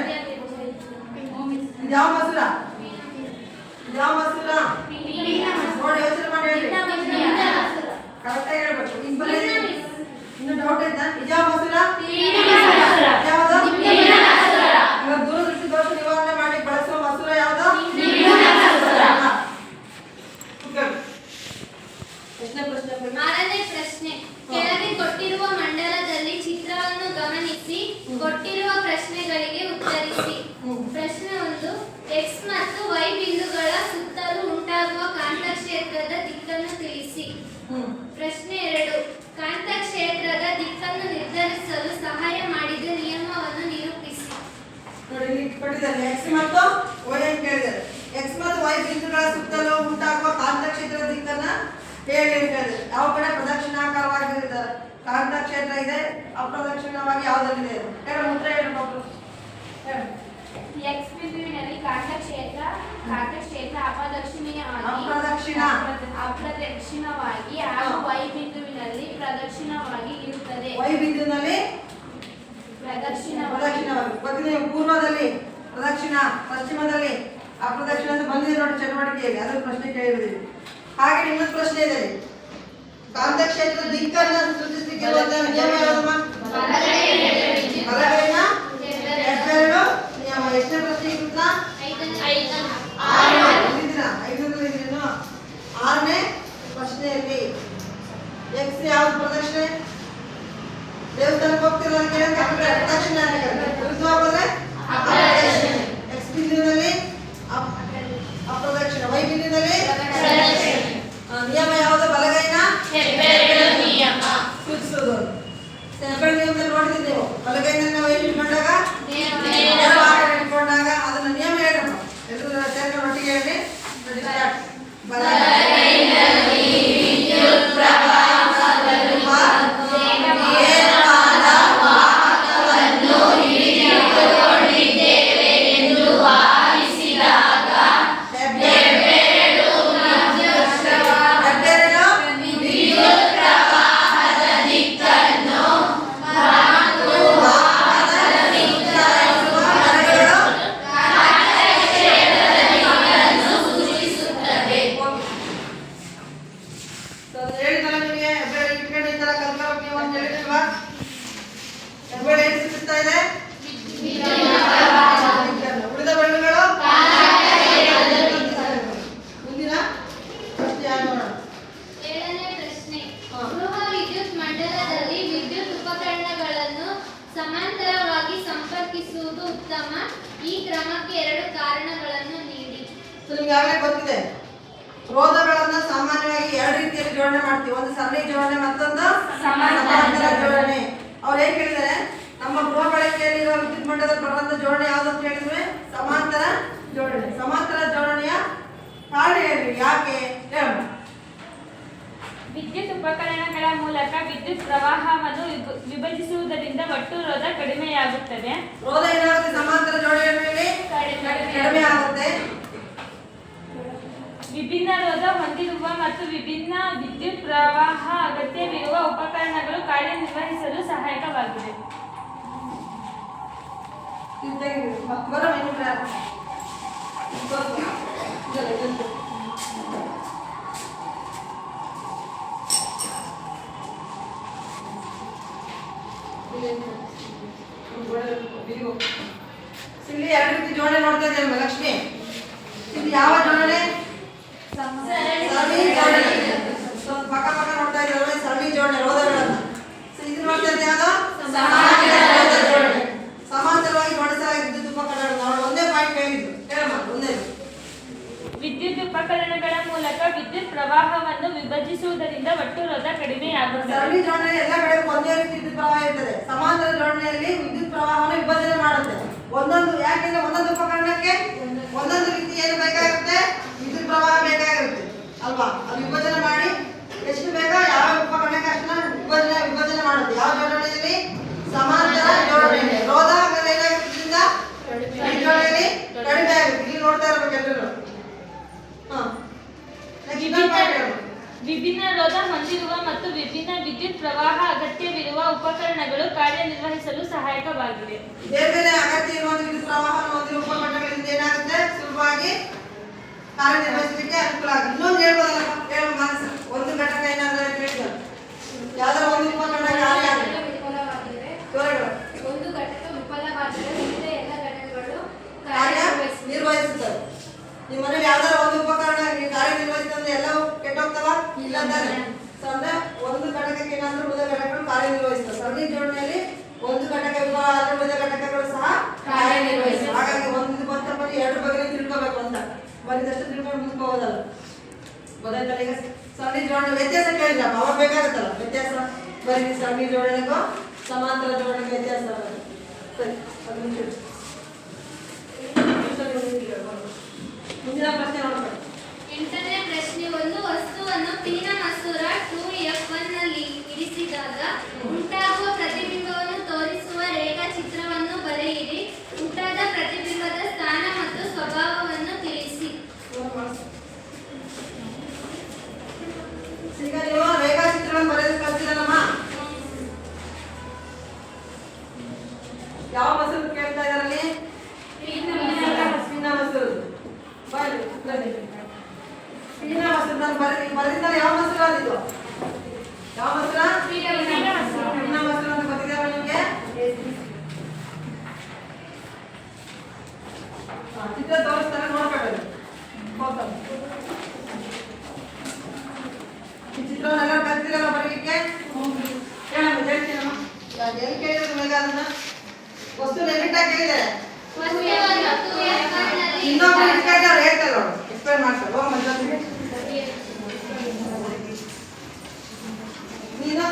Speaker 1: ಯಾವ ಮಸೂರ? ಯಾವ ಮಸೂರ ನೋಡಿ ಯೋಚನೆ ಮಾಡಿ ಹೇಳಿ. ಕರೆಕ್ಟಾಗಿ ಹೇಳ್ಬೇಕು. ಇನ್ನು ಡೌಟ್ ಆಯ್ತಾ? ಯಾವ ಮಸೂರ? ಯಾವುದು? ದೂರದೃಷ್ಟಿ ದೋಷ ನಿವಾರಣೆ ಮಾಡಿ ಬಳಸುವ ಮಸೂರ ಯಾವುದು?
Speaker 2: ಆರನೇ ಪ್ರಶ್ನೆ. ಕೆಳಗೆ ಕೊಟ್ಟಿರುವ ಮಂಡಲದಲ್ಲಿ ಚಿತ್ರವನ್ನು ಗಮನಿಸಿ ಕೊಟ್ಟಿರುವ ಪ್ರಶ್ನೆಗಳಿಗೆ ಉತ್ತರಿಸಿ. ಪ್ರಶ್ನೆ 1, X ಮತ್ತು Y ಬಿಂದುಗಳ ಸುತ್ತಲೂ ಉಂಟಾಗುವ ಕಾಂತಕ್ಷೇತ್ರದ ದಿಕ್ಕನ್ನು ತಿಳಿಸಿ. ಪ್ರಶ್ನೆ 2, ಕಾಂತಕ್ಷೇತ್ರದ ದಿಕ್ಕನ್ನು ನಿರ್ಧರಿಸಲು ಸಹಾಯ ಮಾಡಿದ ನಿಯಮವನ್ನು ನಿರೂಪಿಸಿ.
Speaker 1: ನೋಡಿ ಇಲ್ಲಿ ಕೊಟ್ಟಿದ್ದಾರೆ X ಮತ್ತು Y ಅಂತ ಕೇಳಿದ್ದಾರೆ. X ಮತ್ತು Y ಬಿಂದುಗಳ ಸುತ್ತಲೂ ಉಂಟಾಗುವ ಕಾಂತಕ್ಷೇತ್ರದ ದಿಕ್ಕನ್ನ ಹೇಳಿ ಅಂತ ಹೇಳಿದ್ದಾರೆ. ಯಾವ ಕಡೆ ಪ್ರದಕ್ಷಿಣಾಕಾರವಾಗಿದ್ದಾರೆ ಕಾಂತಕ್ಷೇತ್ರ ಇದೆ, ಅಪ್ರದಕ್ಷಿಣವಾಗಿ ಯಾವುದಲ್ಲಿದೆ ಹೇಳಿ. ಉತ್ತರ ಹೇಳಿ ಮಕ್ಕಳು.
Speaker 5: X ಬಿಂದುವಿನಲ್ಲಿ ಕಾಂತಕ್ಷೇತ್ರ ಅಪ್ರದಕ್ಷಿಣವಾಗಿ ಹಾಗೂ Y ಬಿಂದುವಿನಲ್ಲಿ ಪ್ರದಕ್ಷಿಣವಾಗಿ ಇರುತ್ತದೆ.
Speaker 1: Y ಬಿಂದುವಿನಲ್ಲಿ ಪ್ರದಕ್ಷಿಣವಾಗಿ. ಪೂರ್ವದಲ್ಲಿ ಪ್ರದಕ್ಷಿಣ, ಪಶ್ಚಿಮದಲ್ಲಿ ಅಪ್ರದಕ್ಷಿಣ ಅಂತ ಬಂದಿದೆ ನೋಡಿ ಚಟುವಟಿಕೆಯಲ್ಲಿ. ಅದರ ಪ್ರಶ್ನೆ ಕೇಳಿದ್ದೀವಿ. ಹಾಗೆ ಇನ್ನೊಂದು ಪ್ರಶ್ನೆ ಇದೆ. ಕಾಂತಕ್ಷೇತ್ರದ ದಿಕ್ಕನ್ನ ಸೂಚಿಸಲಿಕ್ಕಿರುವಂತಹ ನಿಯಮ ಯಾವ್ದಮ್ಮ? ಬಲಗೈನ ಹೆಬ್ಬೆರಳು ನಿಯಮ. ಎಷ್ಟನೇ ಪ್ರಶ್ನೆ ಇರುತ್ತಾ? 6ನೇ ಪ್ರಶ್ನೆಯಲ್ಲಿ X ಯಾವ್ದು ಪ್ರದಕ್ಷಿಣೆ? ದೇವಸ್ಥಾನಕ್ಕೆ ಹೋಗ್ತಿರೋದಕ್ಕೆ ಪ್ರದಕ್ಷಿಣೆ ವಿರುದ್ಧವಾಗೋದ್ರೆ X ಬಿಂದುವಿನಲ್ಲಿ ಅಪ್ರದಕ್ಷಿಣ, Y ಬಿಂದುವಿನಲ್ಲಿ ನಿಯಮ ಯಾವುದು? ಬಲಗೈನ ಸೂಚಿಸೋದು. ಹೆಬ್ಬೆರಳು ನಿಯಮದಲ್ಲಿ ನೋಡಿದ್ರಿ ನೀವು. ಬಲಗೈನಲ್ಲಿ ನಾವು ಏನು ಇಟ್ಕೊಂಡಾಗ ಇಟ್ಕೊಂಡಾಗ ಅದನ್ನ ನಿಯಮ ಹೇಳೋಣ. ಎಲ್ಲರೂ ಸೇರ್ಕೊಂಡು ಒಟ್ಟಿಗೆ ಹೇಳಿ.
Speaker 4: ಬಲಗೈನಲ್ಲಿ ವಿದ್ಯುತ್ ಪ್ರವಾಹವಿರುವ ನೇರವಾದ ವಾಹಕವನ್ನು ಹಿಡಿದುಕೊಂಡಿದ್ದೇವೆ ಎಂದು ಭಾವಿಸಿದಾಗ ಹೆಬ್ಬೆರಳು ವಿದ್ಯುತ್ ಪ್ರವಾಹದ ದಿಕ್ಕನ್ನು ಹಾಗೂ ವಾಹಕದ ದಿಕ್ಕನ್ನು ಕಾಂತಕ್ಷೇತ್ರದ ದಿಕ್ಕನ್ನು ಸೂಚಿಸುತ್ತದೆ.
Speaker 1: ಹೇಳಿದಲ್ಲ ನಿಮಗೆ ಹೆಬ್ಬೆರಳು ಇಟ್ಕೊಂಡು ಈ ತರ ಕಲ್ತ್ಕೊಳ್ಳೋಕೆ ನೀವು ಅಂತ ಹೇಳಿಲ್ವಾ? ಹೆಬ್ಬೆರಳು ಏನು ಸೂಚಿಸ್ತಾ ಇದೆ? ಉಳಿದ ಬೆರಳುಗಳು ಮುಂದಿನ ಪ್ರಶ್ನೆ ಯಾರು ನೋಡೋಣ.
Speaker 2: 7ನೇ ಪ್ರಶ್ನೆ. ಗೃಹ ವಿದ್ಯುತ್ ಮಂಡಲದಲ್ಲಿ ವಿದ್ಯುತ್ ಉಪಕರಣಗಳನ್ನು ಸಮಾಂತರವಾಗಿ ಸಂಪರ್ಕಿಸುವುದು ಉತ್ತಮ. ಈ ಕ್ರಮಕ್ಕೆ 2 ಕಾರಣಗಳನ್ನು ನೀಡಿ.
Speaker 1: ನಿಮ್ಗೆ ಆಗಲೇ ಗೊತ್ತಿದೆ. ರೋಧಗಳನ್ನ ಸಾಮಾನ್ಯವಾಗಿ 2 ರೀತಿಯಲ್ಲಿ ಜೋಡಣೆ ಮಾಡ್ತೀವಿ. ಒಂದು ಸರಣಿ ಜೋಡಣೆ, ಮತ್ತೊಂದು ಸಮಾಂತರ ಜೋಡಣೆ. ಅವ್ರು ಏನ್ ಹೇಳಿದ್ದಾರೆ? ನಮ್ಮ ಗೃಹ ಬಳಕೆಯಲ್ಲಿರುವ ವಿದ್ಯುತ್ ಮಂಡಲದ ಪ್ರಬಂಧ ಜೋಡಣೆ ಯಾವ್ದು ಅಂತ ಹೇಳಿದ್ರೆ ಸಮಾಂತರ ಜೋಡಣೆ. ಸಮಾಂತರ ಜೋಡಣೆಯ
Speaker 5: ಆಗುತ್ತದೆ.
Speaker 1: ರೋಧ ಏನಾಗುತ್ತೆ? ಸಮಾಂತರ ಜೋಡಣೆಯಲ್ಲಿ ಕಡಿಮೆ ಆಗುತ್ತೆ.
Speaker 5: ವಿಭಿನ್ನ ರೋಧ ಹೊಂದಿರುವ ಮತ್ತು ವಿಭಿನ್ನ ವಿದ್ಯುತ್ ಪ್ರವಾಹ ಅಗತ್ಯವಿರುವ ಉಪಕರಣಗಳು ಕಾರ್ಯನಿರ್ವಹಿಸಲು ಸಹಾಯಕವಾಗಿದೆ.
Speaker 1: ಇಲ್ಲಿ ಎರಡು ರೀತಿ ಜೋಡಣೆ ನೋಡ್ತಾ ಇದ್ದೇವೆ ಲಕ್ಷ್ಮಿ. ಇದು ಯಾವ ಜೋಡಣೆ? ಸರಣಿ ಜೋಡಣೆ. ಪಕ್ಕ ಪಕ್ಕ ನೋಡ್ತಾ ಇದ್ದೇವೆ ಸರಣಿ ಜೋಡಣೆ ರೋಧಗಳನ್ನು. ಇದು ನೋಡ್ತಾ ಇದ್ದೇವೆ ಯಾವುದು? ಸಮಾಂತರವಾಗಿ ಜೋಡಿಸಲಾದ ವಿದ್ಯುತ್ ಉಪಕರಣಗಳು. ನಾವು ಒಂದೇ ಪಾಯಿಂಟ್ ಹೇಳಿದ್ರು ಹೇಳಮ್ಮ. ಒಂದೇ
Speaker 5: ವಿದ್ಯುತ್ ಉಪಕರಣಗಳ ಮೂಲಕ ವಿದ್ಯುತ್ ಪ್ರವಾಹವನ್ನು ವಿಭಜಿಸುವುದರಿಂದ ಒಟ್ಟು ರೋಧ ಕಡಿಮೆಯಾಗುತ್ತದೆ.
Speaker 1: ಸರಣಿ ಜೋಡಣೆ ಎಲ್ಲ ಕಡೆ ಒಂದೇ ರೀತಿ ವಿದ್ಯುತ್ ಪ್ರವಾಹ ಇರ್ತದೆ. ಸಮಾಂತರ ಜೋಡಣೆಯಲ್ಲಿ ವಿದ್ಯುತ್ ಪ್ರವಾಹವನ್ನು ವಿಭಜನೆ ಮಾಡುತ್ತೆ. ಒಂದೊಂದು ಯಾಕೆಂದ್ರೆ ಒಂದೊಂದು ಉಪಕರಣಕ್ಕೆ ಒಂದೊಂದು ರೀತಿ ಏನು ಬೇಕಾಗುತ್ತೆ? ವಿದ್ಯುತ್ ಪ್ರವಾಹ ಬೇಕಾಗಿರುತ್ತೆ ಅಲ್ವಾ? ಅದು ವಿಭಜನೆ ಮಾಡಿ ಎಷ್ಟು ಬೇಕೋ ಯಾವ ಉಪಕರಣಕ್ಕೆ ಅಷ್ಟನ್ನ ವಿಭಜನೆ ಮಾಡುತ್ತೆ. ಯಾವ ಜೋಡಣೆಯಲ್ಲಿ? ಸಮಾಂತರ ಜೋಡಣೆಯಲ್ಲಿ. ರೋಧ ಏನಾಗುತ್ತದಿಂದ ಜೋಡಣೆಯಲ್ಲಿ ಕಡಿಮೆ ಆಗುತ್ತೆ. ಇಲ್ಲಿ ನೋಡ್ತಾ ಇರ್ಬೇಕು ಎಲ್ಲರೂ.
Speaker 5: ವಿಭಿನ್ನ ರೋಧ ಹೊಂದಿರುವ ಮತ್ತು ವಿಭಿನ್ನ ವಿದ್ಯುತ್ ಪ್ರವಾಹ ಅಗತ್ಯವಿರುವ ಉಪಕರಣಗಳು ಕಾರ್ಯನಿರ್ವಹಿಸಲು ಸಹಾಯಕವಾಗಿವೆ.
Speaker 1: ಬೇರೆ ಬೇರೆ ಅಗತ್ಯ ಇರುವ ವಿದ್ಯುತ್ ಪ್ರವಾಹವನ್ನು ಹೊಂದಿರುವ ಉಪಕರಣಗಳಿಂದ ಏನಾಗುತ್ತೆ? ಸುಲಭವಾಗಿ ಕಾರ್ಯನಿರ್ವಹಿಸಲಿಕ್ಕೆ ಅನುಕೂಲ ಆಗುತ್ತೆ. ಇನ್ನೊಂದು ಹೇಳ್ಬೋದಲ್ಲ? ಹೇಳೋ ಮಾನಸ. ಒಂದು ಘಟಕ ಏನಾದರೂ ಹೇಳ್ತಾರೆ ಯಾವ್ದಾರ ಒಂದು ಉಪಕರಣ ಕಾರ್ಯ
Speaker 2: ಒಂದು ಘಟಕ ವಿಫಲವಾದರೆ ಉಳಿದ ಎಲ್ಲ ಘಟಕಗಳು
Speaker 1: ಕಾರ್ಯ ನಿರ್ವಹಿಸುತ್ತದೆ. ನಿಮ್ಮ ಮನೇಲಿ ಯಾವ್ದಾರ ಒಂದು ಉಪಕರಣ ಕಾರ್ಯನಿರ್ವಹಿಸ್ತಂದ್ರೆ ಎಲ್ಲವೂ ಕೆಟ್ಟೋಗ್ತವ? ಇಲ್ಲ ಅಂತಾನೆ. ಅಂದ್ರೆ ಒಂದು ಘಟಕಕ್ಕೆ ಏನಾದ್ರೂ ಉಳಿದ ಘಟಕಗಳು ಕಾರ್ಯನಿರ್ವಹಿಸ್ತವೆ. ಸರಣಿ ಜೋಡಣೆಯಲ್ಲಿ ಒಂದು ಘಟಕ ವಿಫಲ ಆದ್ರೆ ಉಳಿದ ಘಟಕಗಳು ಸಹ ಕಾರ್ಯನಿರ್ವಹಿಸ್ತವೆ. ಹಾಗಾಗಿ ಒಂದು ಇದು ಬಂತಪ್ಪ ಎರಡು ಬಗ್ಗೆ ತಿಳ್ಕೋಬೇಕು ಅಂತ ಬರೀದಷ್ಟು ತಿಳ್ಕೊಂಡು ಮುಂದೆ ಹೋಗೋದಲ್ಲ. ಗೊತ್ತಾಯ್ತಲ್ಲ? ಈಗ ಸರಣಿ ಜೋಡಣೆ ವ್ಯತ್ಯಾಸ ಕೇಳಿದ್ರಪ್ಪ, ಅವಾಗ ಬೇಕಾಗುತ್ತಲ್ಲ ವ್ಯತ್ಯಾಸ. ಬರೀ ಸರಣಿ ಜೋಡಣೆಗೂ ಸಮಾಂತರ ಜೋಡಣೆಗೆ ವ್ಯತ್ಯಾಸ. ಸರಿ, ಅದು ಮುಂದಿನ ಪ್ರಶ್ನೆ ನೋಡೋಣ.
Speaker 2: 8ನೇ ಪ್ರಶ್ನೆ. ಒಂದು ವಸ್ತುವನ್ನು ಪಿನ ಮಸೂರ 2F1 ನಲ್ಲಿ ಇರಿಸಿದಾಗ ಉಂಟಾಗುವ ಪ್ರತಿಬಿಂಬವನ್ನು ತೋರಿಸುವ ರೇಖಾಚಿತ್ರವನ್ನು ಬರೆಯಿರಿ. ಉಂಟಾದ ಪ್ರತಿಬಿಂಬದ ಸ್ಥಾನ ಮತ್ತು ಸ್ವಭಾವವನ್ನು ತಿಳಿಸಿ.
Speaker 1: ಈಗ ನೀವು ರೇಖಾಚಿತ್ರವನ್ನು ಬರೆದು ಕಲ್ತಿರಲ್ಲಮ್ಮ? ಯಾವ ಮಸೂರು ಕೇಳ್ತಾ ಇದಾರಲ್ಲಿ? ಪಿನ ಮಸೂರು. ಪಿನ ಮಸೂರು ನಾನು ಬರೆದಿದ್ದರೆ ಯಾವ ಮಸೂರು ಆದಿತ್ತು? ಯಾವ ಮಸೂರ? ಪಿನ ಮಸೂರು ಅಂತ ಗೊತ್ತಿದ್ದಾವ ನಿಮಗೆ? ಚಿತ್ರ ತೋರಿಸ್ತಾರೆ ನೋಡ್ಕೊಳ್ಳಿ. ಈ ಚಿತ್ರವನ್ನೆಲ್ಲ ಕಲ್ತಿರಲ್ಲ ಬರೀಲಿಕ್ಕೆ? ಹೇಳಮ್ಮ, ಹೇಳ್ತೀನಮ್ಮ. ಎಲ್ಲಿ ಕೇಳಿದ್ರು ಬೇಗ ಅದನ್ನ ವಸ್ತು ನೆನ್ನಿಟ್ಟಾಗಿ ಕೇಳಿದ್ದಾರೆ.
Speaker 2: ವಸ್ತುವನ್ನು 2F1 ನಲ್ಲಿ
Speaker 1: ಇನ್ನೊಬ್ಬರು ಇಟ್ಟಾಗ ಅವ್ರು ಹೇಳ್ತಾರೆ ಅವರು ಎಕ್ಸ್ಪ್ಲೇನ್ ಮಾಡ್ತಾರೆ. ಹೋಗ ಮತ್ತೊಂದಿಗೆ ನೀನು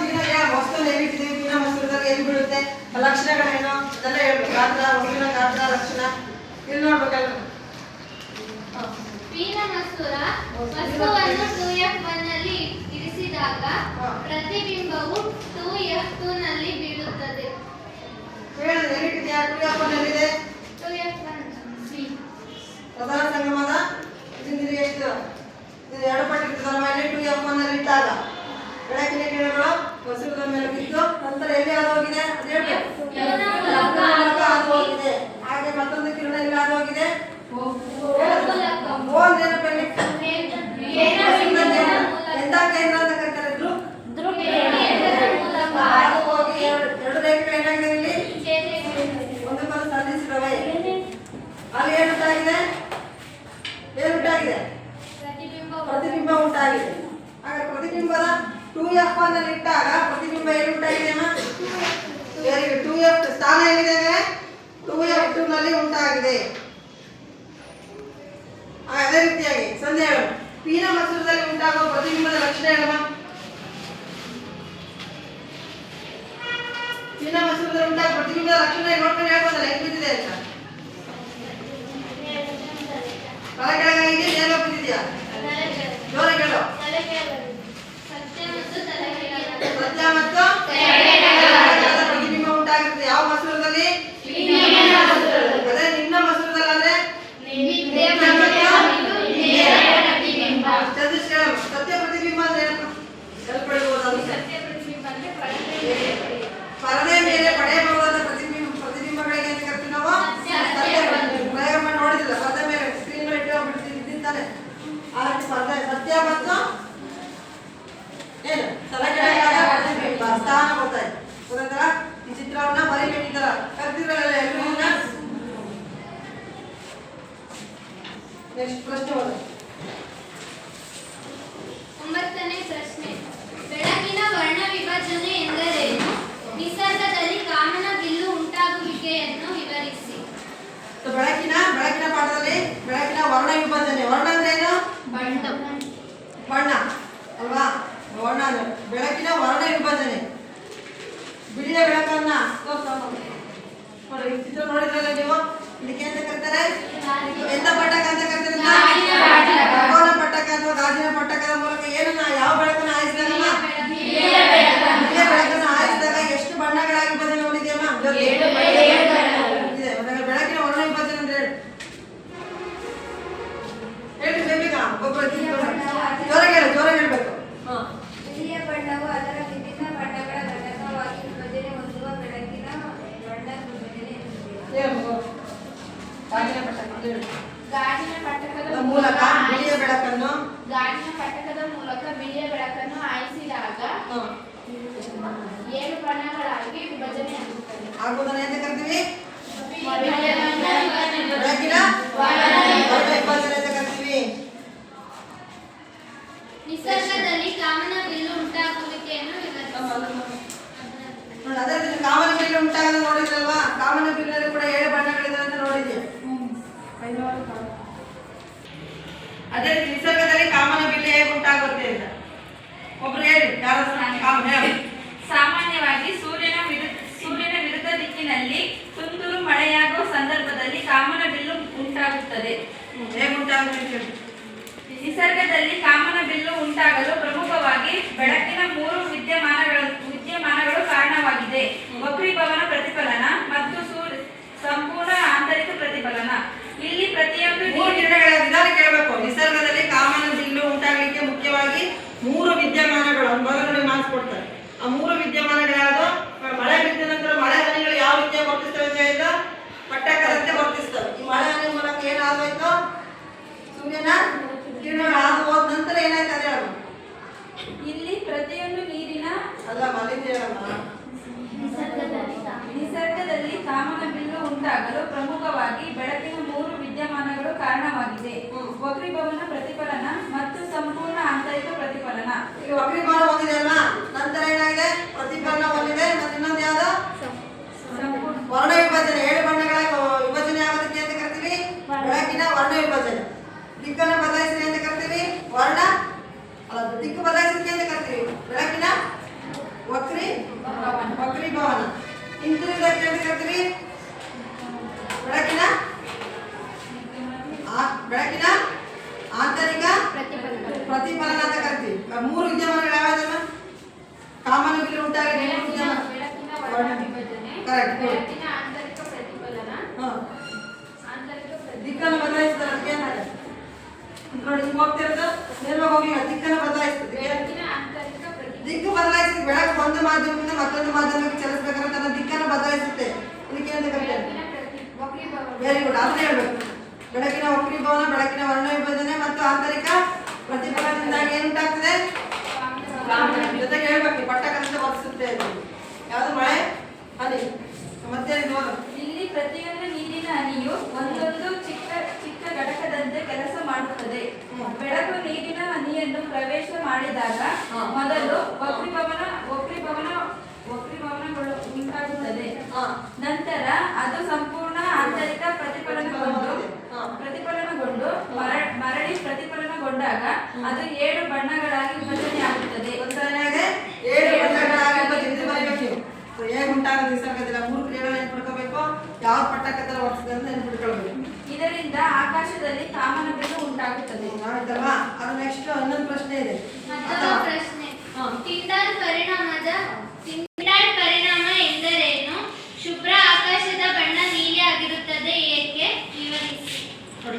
Speaker 1: ವಸ್ತು ನೆನ್ನಿಟ್ಟಿದ್ದೀವಿ ಪಿನ ಮಸೂರದಲ್ಲಿ ಎಲ್ಲಿ ಬೀಳುತ್ತೆ, ಲಕ್ಷಣಗಳೇನು ಅದೆಲ್ಲ ಹೇಳ್ಬೇಕು. ಗಾತ್ರ, ವಸ್ತುವಿನ ಗಾತ್ರ, ಲಕ್ಷಣ ಇಲ್ಲಿ ನೋಡ್ಬೇಕಲ್ಲ.
Speaker 2: ಪಿನ ಮಸೂರ ವಸ್ತುವನ್ನು 2F1 ನಲ್ಲಿ ಇರಿಸಿದಾಗ ಪ್ರತಿಬಿಂಬವು 2F2 ನಲ್ಲಿ ಬೀಳುತ್ತದೆ.
Speaker 1: ಹೇಳಿ ನೆನ್ನಿಟ್ಟಿದ್ಯಾ? 2F1 ಎಲ್ಲಿದೆ?
Speaker 2: 2F1
Speaker 1: ಪ್ರಧಾನ ಸಂಗಮದ ಇದರಿಂದ ಎಷ್ಟು ಇದು ಎರಡು ಪಟ್ಟು ಇರ್ತದಲ್ಲ ಮೇಲೆ 2F1 ನಲ್ಲಿ ಇಟ್ಟಾಗ ಬೆಳಕಿನ ಕಿರಣಗಳು ವಸ್ತುಗಳ ಮೇಲೆ ಬಿದ್ದು ನಂತರ ಎಲ್ಲಿ ಅದು ಹೋಗಿದೆ? ಅದು ಹೇಳ್ಬೇಕು. ಅದು ಹೋಗಿದೆ. ಹಾಗೆ ಮತ್ತೊಂದು ಕಿರಣ ಎಲ್ಲಿ ಅದು ಹೋಗಿದೆ? ಎಂತ ಕೇಂದ್ರ ಅಂತ ಕರೀತಾರೆ? ಅದು ಹೋಗಿ ಎರಡು ರೇಖೆಗಳು ಏನಾಗಿದೆ ಇಲ್ಲಿ? ಒಂದಕ್ಕೊಂದು ಸಂಧಿಸಿದವೆ. ಅಲ್ಲಿ ಏನು ಉಂಟಾಗಿದೆ? ಏನು ಉಂಟಾಗಿದೆ? ಪ್ರತಿಬಿಂಬ ಉಂಟಾಗಿದೆ. ಹಾಗೆ ಪ್ರತಿಬಿಂಬದ 2F1 ನಲ್ಲಿ ಇಟ್ಟಾಗ ಪ್ರತಿಬಿಂಬ ಏನು ಉಂಟಾಗಿದೆ? 2F ಸ್ಥಾನ ಎಲ್ಲಿದೆ? 2F2 ನಲ್ಲಿ ಉಂಟಾಗಿದೆ. ಅದೇ ರೀತಿಯಾಗಿ ಸಂಧಿ ಹೇಳು. ಪಿನ ಮಸೂರದಲ್ಲಿ ಉಂಟಾಗುವ ಪ್ರತಿಬಿಂಬದ ಲಕ್ಷಣ ಹೇಳುವ. ಪಿನ ಮಸೂರದಲ್ಲಿ ಉಂಟಾಗುವ ಪ್ರತಿಬಿಂಬದ ಲಕ್ಷಣ ನೋಡ್ಕೊಂಡು ಹೇಳ್ಬೋದಲ್ಲ ಹೆಂಗ್ ಬಿದ್ದಿದೆ ಅಂತ? ತಲೆ ಕೆಳಗಾಗಿದೆ, ನೇರ ಬಿದ್ದಿದ್ಯಾ? ಜೋರ ಕೇಳು. ಸತ್ಯ ಮತ್ತು ಪ್ರತಿಬಿಂಬ ಉಂಟಾಗಿರುತ್ತೆ ಯಾವ ಮಸೂರದಲ್ಲಿ? ನೆಕ್ಸ್ಟ್ ಪ್ರಶ್ನೆ ಓದಿ.
Speaker 2: 9ನೇ ಪ್ರಶ್ನೆ ಬೆಳಕಿನ ವರ್ಣ ವಿಭಜನೆ ಎಂದರೇನು? ನಿಸರ್ಗದಲ್ಲಿ ಕಾಮನ ಬಿಲ್ಲು ಉಂಟಾಗುವಿಕೆಯನ್ನು ವಿವರಿಸಿ.
Speaker 1: ಬೆಳಕಿನ ಪಾಠದಲ್ಲಿ ಬೆಳಕಿನ ವರ್ಣ ವಿಭಜನೆ. ವರ್ಣ ಅಂದ್ರೆ ಏನು? ಬಣ್ಣ ಅಲ್ವಾ? ವರ್ಣ ಅಂದ್ರೆ ಬೆಳಕಿನ ವರ್ಣ ವಿಭಜನೆ. ಬಿಳಿಯ ಬೆಳಕನ್ನ ನೋಡಿ, ಚಿತ್ರ ನೋಡಿದ್ರಲ್ಲ ನೀವು, ಇದಕ್ಕೆ ಅಂತ ಕರೀತಾರೆ, ಎಂತ ಪಟ್ಟಕ ಅಂತ ಕರೀತಾರೆ? ಖಗೋಳ ಪಟ್ಟಕ ಅಥವಾ ಗಾಜಿನ ಪಟ್ಟಕದ ಮೂಲಕ ಏನನ್ನ, ಯಾವ ಬೆಳಕನ್ನ ಆರಿಸಿದಾಗ, ಬಿಳಿಯ ಬೆಳಕನ್ನ ಆರಿಸಿದಾಗ ಎಷ್ಟು ಬಣ್ಣಗಳಾಗಿ ವಿಭಜನೆ ನೋಡಿದ್ಯಮ್ಮ? ಇದೆ. ಬೆಳಕಿನ ವರ್ಣ ವಿಭಜನೆ ಅಂದ್ರೆ ಹೇಳಿ ಬೇಗ ಜೋರಾಗಿ ಹೇಳ್ಬೇಕು.
Speaker 3: ಬಿಳಿಯ ಬಣ್ಣವು ಅದರ ವಿಭಿನ್ನ ಬಣ್ಣಗಳ ಘಟಕವಾಗಿ ವಿಭಜನೆ ಹೊಂದುವ ಬೆಳಕಿನ ಬಣ್ಣ ವಿಭಜನೆ ಗಾಜಿನ ಪಟ್ಟಕದ
Speaker 1: ಮೂಲಕ ಬಿಳಿಯ ಬೆಳಕನ್ನು
Speaker 3: ಆಯಿಸಿದಾಗ 7 ಬಣ್ಣಗಳಾಗಿ ವಿಭಜನೆ
Speaker 1: ಆಗುವುದನ್ನ ಅಂತ ಕರಿತೀವಿ? ಬೆಳಕಿನ ವರ್ಣ ವಿಭಜನೆ ಅಂತ ಕರಿತೀವಿ.
Speaker 2: ನಿಸರ್ಗದಲ್ಲಿ ಕಾಮನ ಬಿಲ್ಲು ಉಂಟಾಗುವಿಕೆಯನ್ನು ವಿವರಿಸಿ.
Speaker 1: ನೋಡಿ, ಅದೇ ರೀತಿ ಕಾಮನ ಬಿಲ್ಲು ಉಂಟಾಗೋದು ನೋಡಿದ್ರಲ್ವಾ? ಕಾಮನ ಬಿಲ್ಲಲ್ಲಿ ಕೂಡ 7 ಬಣ್ಣಗಳಿದೆ ಅಂತ ನೋಡಿದ್ವಿ. ಅದೇ ರೀತಿ ನಿಸರ್ಗದಲ್ಲಿ ಕಾಮನ ಬಿಲ್ಲು ಹೇಗೆ ಉಂಟಾಗುತ್ತೆ ಅಂತ ಒಬ್ರು ಹೇಳಿ. ಯಾರು ಹೇಳಿ.
Speaker 3: ಸಾಮಾನ್ಯವಾಗಿ ಸೂರ್ಯನ ವಿರುದ್ಧ ದಿಕ್ಕಿನಲ್ಲಿ ತುಂತುರು ಮಳೆಯಾಗುವ ಸಂದರ್ಭದಲ್ಲಿ ಕಾಮನ ಬಿಲ್ಲು ಉಂಟಾಗುತ್ತದೆ.
Speaker 1: ಹೇಗೆ ಉಂಟಾಗುತ್ತೆ ಅಂತ ಹೇಳಿ.
Speaker 3: ನಿಸರ್ಗದಲ್ಲಿ ಕಾಮನ ಬಿಲ್ಲು ಉಂಟಾಗಲು ಪ್ರಮುಖವಾಗಿ ಬೆಳಕಿನ 3 ವಿದ್ಯಮಾನಗಳು ಕಾರಣವಾಗಿದೆ. ವಕ್ರೀಭವನ ಪ್ರತಿಫಲನ ಮತ್ತು ಸಂಪೂರ್ಣ ಆಂತರಿಕ ಪ್ರತಿಫಲನ. ಇಲ್ಲಿ ಪ್ರತಿಯೊಂದು
Speaker 1: ನಿಧಾನ ಕೇಳಬೇಕು. ನಿಸರ್ಗದಲ್ಲಿ ಕಾಮನ ಬಿಲ್ಲು ಉಂಟಾಗಲಿಕ್ಕೆ ಮುಖ್ಯವಾಗಿ 3 ವಿದ್ಯಮಾನಗಳು ಮೊದಲು ಮಾರ್ಕ್ಸ್ ಕೊಡ್ತಾರೆ. ಆ 3 ವಿದ್ಯಮಾನಗಳು ಮಳೆ ಬಿದ್ದ ನಂತರ ಮಳೆ ಹನಿಗಳು ಯಾವ ರೀತಿಯ ವರ್ತಿಸ್ತವೆ ಅಂತ ಹೇಳಿದ್ರೆ ಪಟ್ಟಕದಂತೆ ವರ್ತಿಸ್ತವೆ. ಈ ಮಳೆ ಹನಿ ಮೂಲಕ ಏನಾಗೋಯ್ತು? ಸೂರ್ಯನ ಕಿರಣಗಳು ಹಾದು ಹೋದ ನಂತರ ಏನಾಯ್ತು ಅದೇ ಹೇಳಮ್ಮ.
Speaker 3: ಇಲ್ಲಿ ಪ್ರತಿಯೊಂದು ನೀರಿನ
Speaker 1: ಅಲ್ಲ ಮಲಿಂದ ಹೇಳಮ್ಮ.
Speaker 3: ನಿಸರ್ಗದಲ್ಲಿ ಕಾಮನ ಬಿಲ್ಲು ಉಂಟಾಗಲು ಪ್ರಮುಖವಾಗಿ ಬೆಳಕಿನ 3 ವಿದ್ಯಮಾನಗಳು ಕಾರಣವಾಗಿದೆ. ವಕ್ರೀಭವನ ಪ್ರತಿಫಲನ ಮತ್ತು ಸಂಪೂರ್ಣ ಆಂತರಿಕ ಪ್ರತಿಫಲನ.
Speaker 1: ಈಗ ವಕ್ರೀಭವನ ಹೊಂದಿದೆ ಅಲ್ವಾ? ನಂತರ ಏನಾಗಿದೆ? ಪ್ರತಿಫಲನ ಹೊಂದಿದೆ. ಮತ್ತೆ ಇನ್ನೊಂದು ಯಾವುದು? ವರ್ಣ ವಿಭಜನೆ. 7 ಬಣ್ಣಗಳ ವಿಭಜನೆ ಆಗೋದಕ್ಕೆ ಅಂತ ಕರಿತೀವಿ ಬೆಳಕಿನ ವರ್ಣ ವಿಭಜನೆ. ದಿಕ್ಕನ್ನು ಬದಲಾಯಿಸಿದೆ ಅಂತ ಕರಿತೀವಿ ವರ್ಣ ಅಲ್ಲ, ದಿಕ್ಕು ಬದಲಾಯಿಸಿಕೆ ಅಂತ ಕರಿತೀವಿ ಬೆಳಕಿನ ವಕ್ರೀಭವನ. ಹಿಂತಿರುಗುವುದಕ್ಕೆ ಅಂತ ಕರಿತೀವಿ ಬೆಳಕಿನ ಆಂತರಿಕ ಪ್ರತಿಫಲನ ಅಂತ ಕರಿತೀವಿ. 3 ವಿದ್ಯಮಾನಗಳು ಯಾವ್ಯಾವ? ಕಾಮನ ಬಿಲ್ಲು ಉಂಟಾಗಿದೆ. ಕರೆಕ್ಟ್. ದಿಕ್ಕನ್ನು ಬದಲಾಯಿಸಿದ್ರೆ ಅದಕ್ಕೆ ಏನಾಗುತ್ತೆ ನೋಡಿ? ಹಿಂಗೆ ಹೋಗ್ತಿರೋದು ನೇರವಾಗಿ ಹೋಗಿ ದಿಕ್ಕನ್ನು ಬದಲಾಯಿಸ್ತದೆ. ದಿಕ್ಕು ಬದಲಾಯಿಸಿ ಬೆಳಕು ಒಂದು ಮಾಧ್ಯಮದಿಂದ ಮತ್ತೊಂದು ಮಾಧ್ಯಮಕ್ಕೆ ಚಲಿಸಬೇಕಾದ್ರೆ ತನ್ನ ದಿಕ್ಕನ್ನು ಬದಲಾಯಿಸುತ್ತೆ. ಇದಕ್ಕೆ ಅಂತ ಕರೀತಾರೆ. Very good. ಅದನ್ನ ಹೇಳ್ಬೇಕು. ಬೆಳಕಿನ ವಕ್ರೀಭವನ, ಬೆಳಕಿನ ವರ್ಣ ವಿಭಜನೆ ಮತ್ತು ಆಂತರಿಕ ಪ್ರತಿಫಲನದಿಂದಾಗಿ ಏನುಂಟಾಗ್ತದೆ? ಜೊತೆಗೆ ಹೇಳ್ಬೇಕು ಪಟ್ಟಕದಂತೆ ವರ್ತಿಸುತ್ತೆ ಅದು. ಯಾವುದು? ಮಳೆ ಹನಿ. ಮತ್ತೆ
Speaker 3: ಇಲ್ಲಿ ಪ್ರತಿಯೊಂದು ನೀರಿನ ಹನಿಯು ಒಂದೊಂದು ಚಿಕ್ಕ ಚಿಕ್ಕ ಘಟಕದಂತೆ ಕೆಲಸ ಮಾಡುತ್ತದೆ. ಬೆಳಕು ನೀರಿನ ಹನಿಯನ್ನು ಪ್ರವೇಶ ಮಾಡಿದಾಗ ಮೊದಲು ವಕ್ರೀಭವನಗಳು ಉಂಟಾಗುತ್ತದೆ. ನಂತರ ಅದು ಸಂಪೂರ್ಣ ಆಂತರಿಕ ಪ್ರತಿಫಲನಗೊಂಡು ಮರಳಿ ಪ್ರತಿಫಲನಗೊಂಡಾಗ ಅದು 7 ಬಣ್ಣಗಳಾಗಿ ವಿಭಜನೆ ಆಗುತ್ತದೆ.
Speaker 1: 7 ಬಣ್ಣಗಳಾಗಿ ವಿಭಜನೆ. ಹೇಗೆ ಉಂಟಾಗೋದು? ನಿಸರ್ಗದಲ್ಲಿ 3 ಕ್ರಿಯೆಗಳನ್ನ ನೆನ್ಪಿಡ್ಕೋಬೇಕು. ಯಾವ ಪಟ್ಟಕದಲ್ಲಿ ವರ್ತಿಸಿದೆ ಅಂತ ನೆನ್ಪಿಡ್ಕೊಳ್ಬೇಕು.
Speaker 3: ಇದರಿಂದ ಆಕಾಶದಲ್ಲಿ ಕಾಮನ ಬಿಲ್ಲು ಉಂಟಾಗುತ್ತದೆ.
Speaker 1: ಆಯ್ತಲ್ವಾ? ಅದು ನೆಕ್ಸ್ಟ್ ಇನ್ನೊಂದು ಪ್ರಶ್ನೆ ಇದೆ.
Speaker 2: ಮತ್ತೊಂದು ಪ್ರಶ್ನೆ. ಟಿಂಡಾಲ್ ಪರಿಣಾಮ ಎಂದರೇನು? ಶುಭ್ರ ಆಕಾಶದ ಬಣ್ಣ ನೀಲಿ ಆಗಿರುತ್ತದೆ ಏಕೆ? ವಿವರಿಸಿ.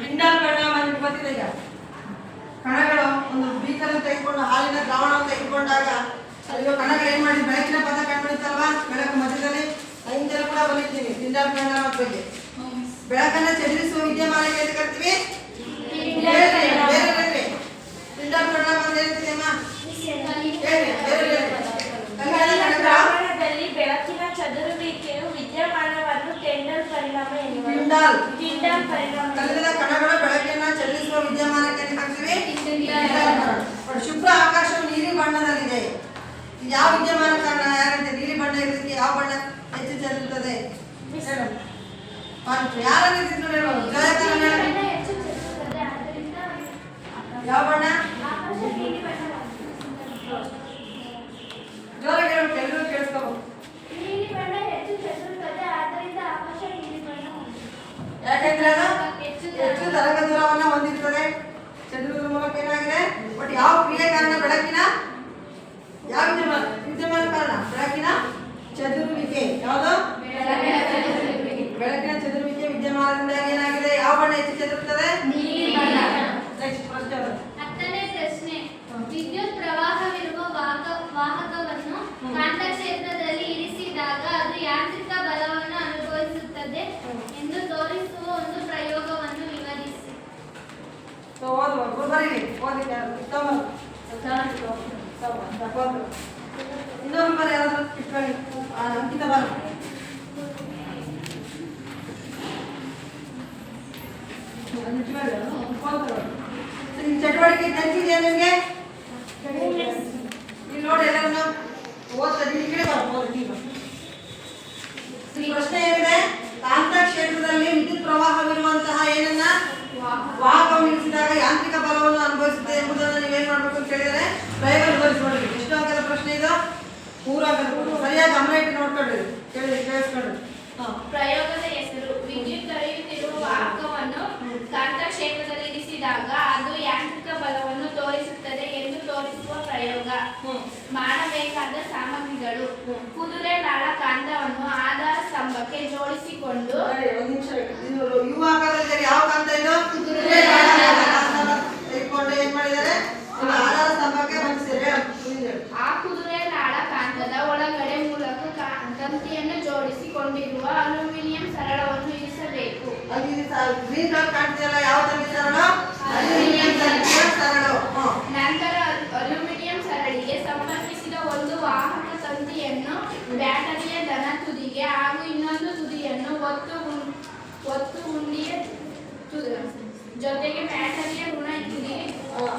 Speaker 1: ಟಿಂಡಾಲ್ ಪರಿಣಾಮ ನಿಮ್ಗೆ ಗೊತ್ತಿದೆ. ಈಗ ಕಣಗಳು ಒಂದು ಬೀಕರ್ ತೆಗೆದುಕೊಂಡು ಹಾಲಿನ ದ್ರಾವಣವನ್ನು ತೆಗೆದುಕೊಂಡಾಗ ಅಲ್ಲಿರೋ ಕಣಗಳು ಏನ್ ಮಾಡಿ ಬೆಳಕಿನ ಪದ ಕಂಡುಹಿಡಿತಲ್ವಾ? ಬೆಳಕು ಮಧ್ಯದಲ್ಲಿ ಐಂದೆಲ್ಲ ಕೂಡ ಬಲಿತೀವಿ. ಟಿಂಡಾಲ್ ಪರಿಣಾಮ ಬಗ್ಗೆ ಬೆಳಕನ್ನ ಚದುರಿಸುವ ವಿದ್ಯಮಾನಕ್ಕೆ ಅಂತ ಕರಿತೀವಿ. ಟಿಂಡಾಲ್ ಪರಿಣಾಮ ಅಂತ ಹೇಳ್ತಿದೆಯಮ್ಮ.
Speaker 5: ದ್ರಾವಣದಲ್ಲಿ ಬೆಳಕಿನ ಚದುರುವಿಕೆಯು ವಿದ್ಯಮಾನವನ್ನು ಟಿಂಡಾಲ್ ಪರಿಣಾಮ ಎನ್ನುವರು.
Speaker 1: ಟಿಂಡಾಲ್ ಪರಿಣಾಮ. ಕಲ್ಲಿನ ಕಣಗಳು ಬೆಳಕನ್ನ ಚದುರಿಸುವ ಯಾವ ವಿದ್ಯಮಾನ ಕಾರಣ ಯಾರಂತ ನೀಲಿ ಬಣ್ಣ ಇರೋದಕ್ಕೆ ಯಾವ ಬಣ್ಣ ಹೆಚ್ಚು ಚೆಲ್ಲುತ್ತದೆ ಹೇಳು ಯಾರನ್ನ ಇದ್ರು ಹೇಳು ಜಯ ಕಾರಣ ಯಾವ ಬಣ್ಣ ಜೋರಾಗಿ ಹೇಳು ಎಲ್ಲರೂ ಕೇಳಿಸ್ಕೋಬೇಕು ಯಾಕೆಂದ್ರೆ ಅದು ಹೆಚ್ಚು ತರಂಗ ದೂರವನ್ನ ಹೊಂದಿರ್ತದೆ ಚಂದ್ರದ ಮೂಲಕ ಏನಾಗಿದೆ ಬಟ್ ಯಾವ ಕ್ರಿಯೆ ಕಾರಣ ಬೆಳಕಿನ ಯಾವ ವಿದ್ಯಮಾನ ಕಾರಣ ಬೆಳಕಿನ ಚದುರುವಿಕೆ ಯಾವುದು ಬೆಳಕಿನ ಚದುರುವಿಕೆ ವಿದ್ಯಮಾನದಿಂದಾಗಿ ಏನಾಗಿದೆ ಯಾವ ಬಣ್ಣ ಹೆಚ್ಚು ಚದುರುತ್ತದೆ ನೆಕ್ಸ್ಟ್ ಪ್ರಶ್ನೆ ಅದು.
Speaker 2: 10ನೇ ಪ್ರಶ್ನೆ ವಿದ್ಯುತ್ ಪ್ರವಾಹವಿರುವ ವಾಹಕವನ್ನು ಕಾಂತಕ್ಷೇತ್ರದಲ್ಲಿ ಇರಿಸಿದಾಗ ಅದು ಯಾಂತ್ರಿಕ ಬಲವನ್ನು ಅನುಭವಿಸುತ್ತದೆ ಎಂದು ತೋರಿಸುವ ಒಂದು ಪ್ರಯೋಗವನ್ನು ವಿವರಿಸಿ.
Speaker 1: ಓದುವ ಬರೀರಿ ಓದಿಕ್ಕೆ ಇನ್ನೊಂದು ಬರ ಯಾರಾದ್ರೂ ಇಟ್ಕೊಳ್ಳಿ ಅಂಕಿತ ಬರ ಚಟುವಟಿಕೆ ನೆನಪಿದೆಯಾ ನಿಮಗೆ ಇಲ್ಲಿ ನೋಡಿ ಎಲ್ಲರನ್ನು ಓದ್ತಾರೆ ಈ ಕಡೆ ಬರ್ಬೋದು ಈ ಪ್ರಶ್ನೆ ಏನಿದೆ ಕಾಂತ ಕ್ಷೇತ್ರದಲ್ಲಿ ವಿದ್ಯುತ್ ಪ್ರವಾಹವಿರುವಂತಹ ಏನನ್ನ ವಾಹಕವನ್ನು ನಿಲ್ಲಿಸಿದಾಗ ಯಾಂತ್ರಿಕ ಬಲವನ್ನು ಅನುಭವಿಸುತ್ತದೆ ಎಂಬುದನ್ನು ನೀವೇನ್ ಮಾಡ್ಬೇಕು ಅಂತ ಹೇಳಿದರೆ ಪ್ರಯೋಗ ವಿವರಿಸ್ಕೊಡ್ರಿ ಎಷ್ಟು ಅಂಕದ ಪ್ರಶ್ನೆ ಇದು 3 ಅಂಕದ ಸರಿಯಾಗಿ ಗಮನ ಇಟ್ಟು ನೋಡ್ಕೊಳ್ರಿ ಕೇಳಿಸ್ಕೊಳ್ರಿ
Speaker 2: ಪ್ರಯೋಗದ ಹೆಸರು ವಿದ್ಯುತ್ ಹರಿಯುತ್ತಿರುವ ವಾಹಕವನ್ನು ಕಾಂತಕ್ಷೇತ್ರದಲ್ಲಿ ಇರಿಸಿದಾಗ ಅದು ಯಾಂತ್ರಿಕ ಬಲವನ್ನು ತೋರಿಸುತ್ತದೆ ಎಂದು ತೋರಿಸುವ ಪ್ರಯೋಗ. ಮಾಡಬೇಕಾದ ಸಾಮಗ್ರಿಗಳು ಕುದುರೆ ನಾಳ ಕಾಂತವನ್ನು ಆಧಾರ ಸ್ತಂಭಕ್ಕೆ ಜೋಡಿಸಿಕೊಂಡು
Speaker 1: ಒಂದು ನಿಮಿಷ ಯು ಆಕಾರದಲ್ಲಿ ಯಾವ ಕಾಂತ ಇದು ಕುದುರೆ ನಾಳ ತೆಗೆದುಕೊಂಡು ಏನ್ ಮಾಡಿದ್ದಾರೆ ಆಧಾರ ಸ್ತಂಭಕ್ಕೆ ಬಂದಿದ್ದಾರೆ
Speaker 2: ಆ ಕುದುರೆ ನಾಳ ಕಾಂತದ ಒಳಗಡೆ ಮೂಲಕ ತಂತಿಯನ್ನು ಜೋಡಿಸಿಕೊಂಡಿರುವ ಅಲ್ಯೂಮಿನಿಯಂ ಸರಳವನ್ನು ಇರಿಸಬೇಕು.
Speaker 1: ಗ್ರೀನ್ ಕಲರ್ ಕಾಣ್ತಿದೆಯಲ್ಲ ಯಾವ ತಂತಿ ಸರಳ ಅಲ್ಯೂಮಿನಿಯಂ ತಂತಿಯ ಸರಳ
Speaker 2: ನಂತರ ಅಲ್ಯೂಮಿನಿಯಂ ಸರಳಿಗೆ ಸಂಪರ್ಕಿಸಿದ ಒಂದು ವಾಹಕ ತಂತಿಯನ್ನು ಬ್ಯಾಟರಿಯ ಧನ ತುದಿಗೆ ಹಾಗೂ ಇನ್ನೊಂದು ತುದಿಯನ್ನು ಒತ್ತು ಗುಂಡಿಯ ಜೊತೆಗೆ ಬ್ಯಾಟರಿಯ ಋಣ ತುದಿ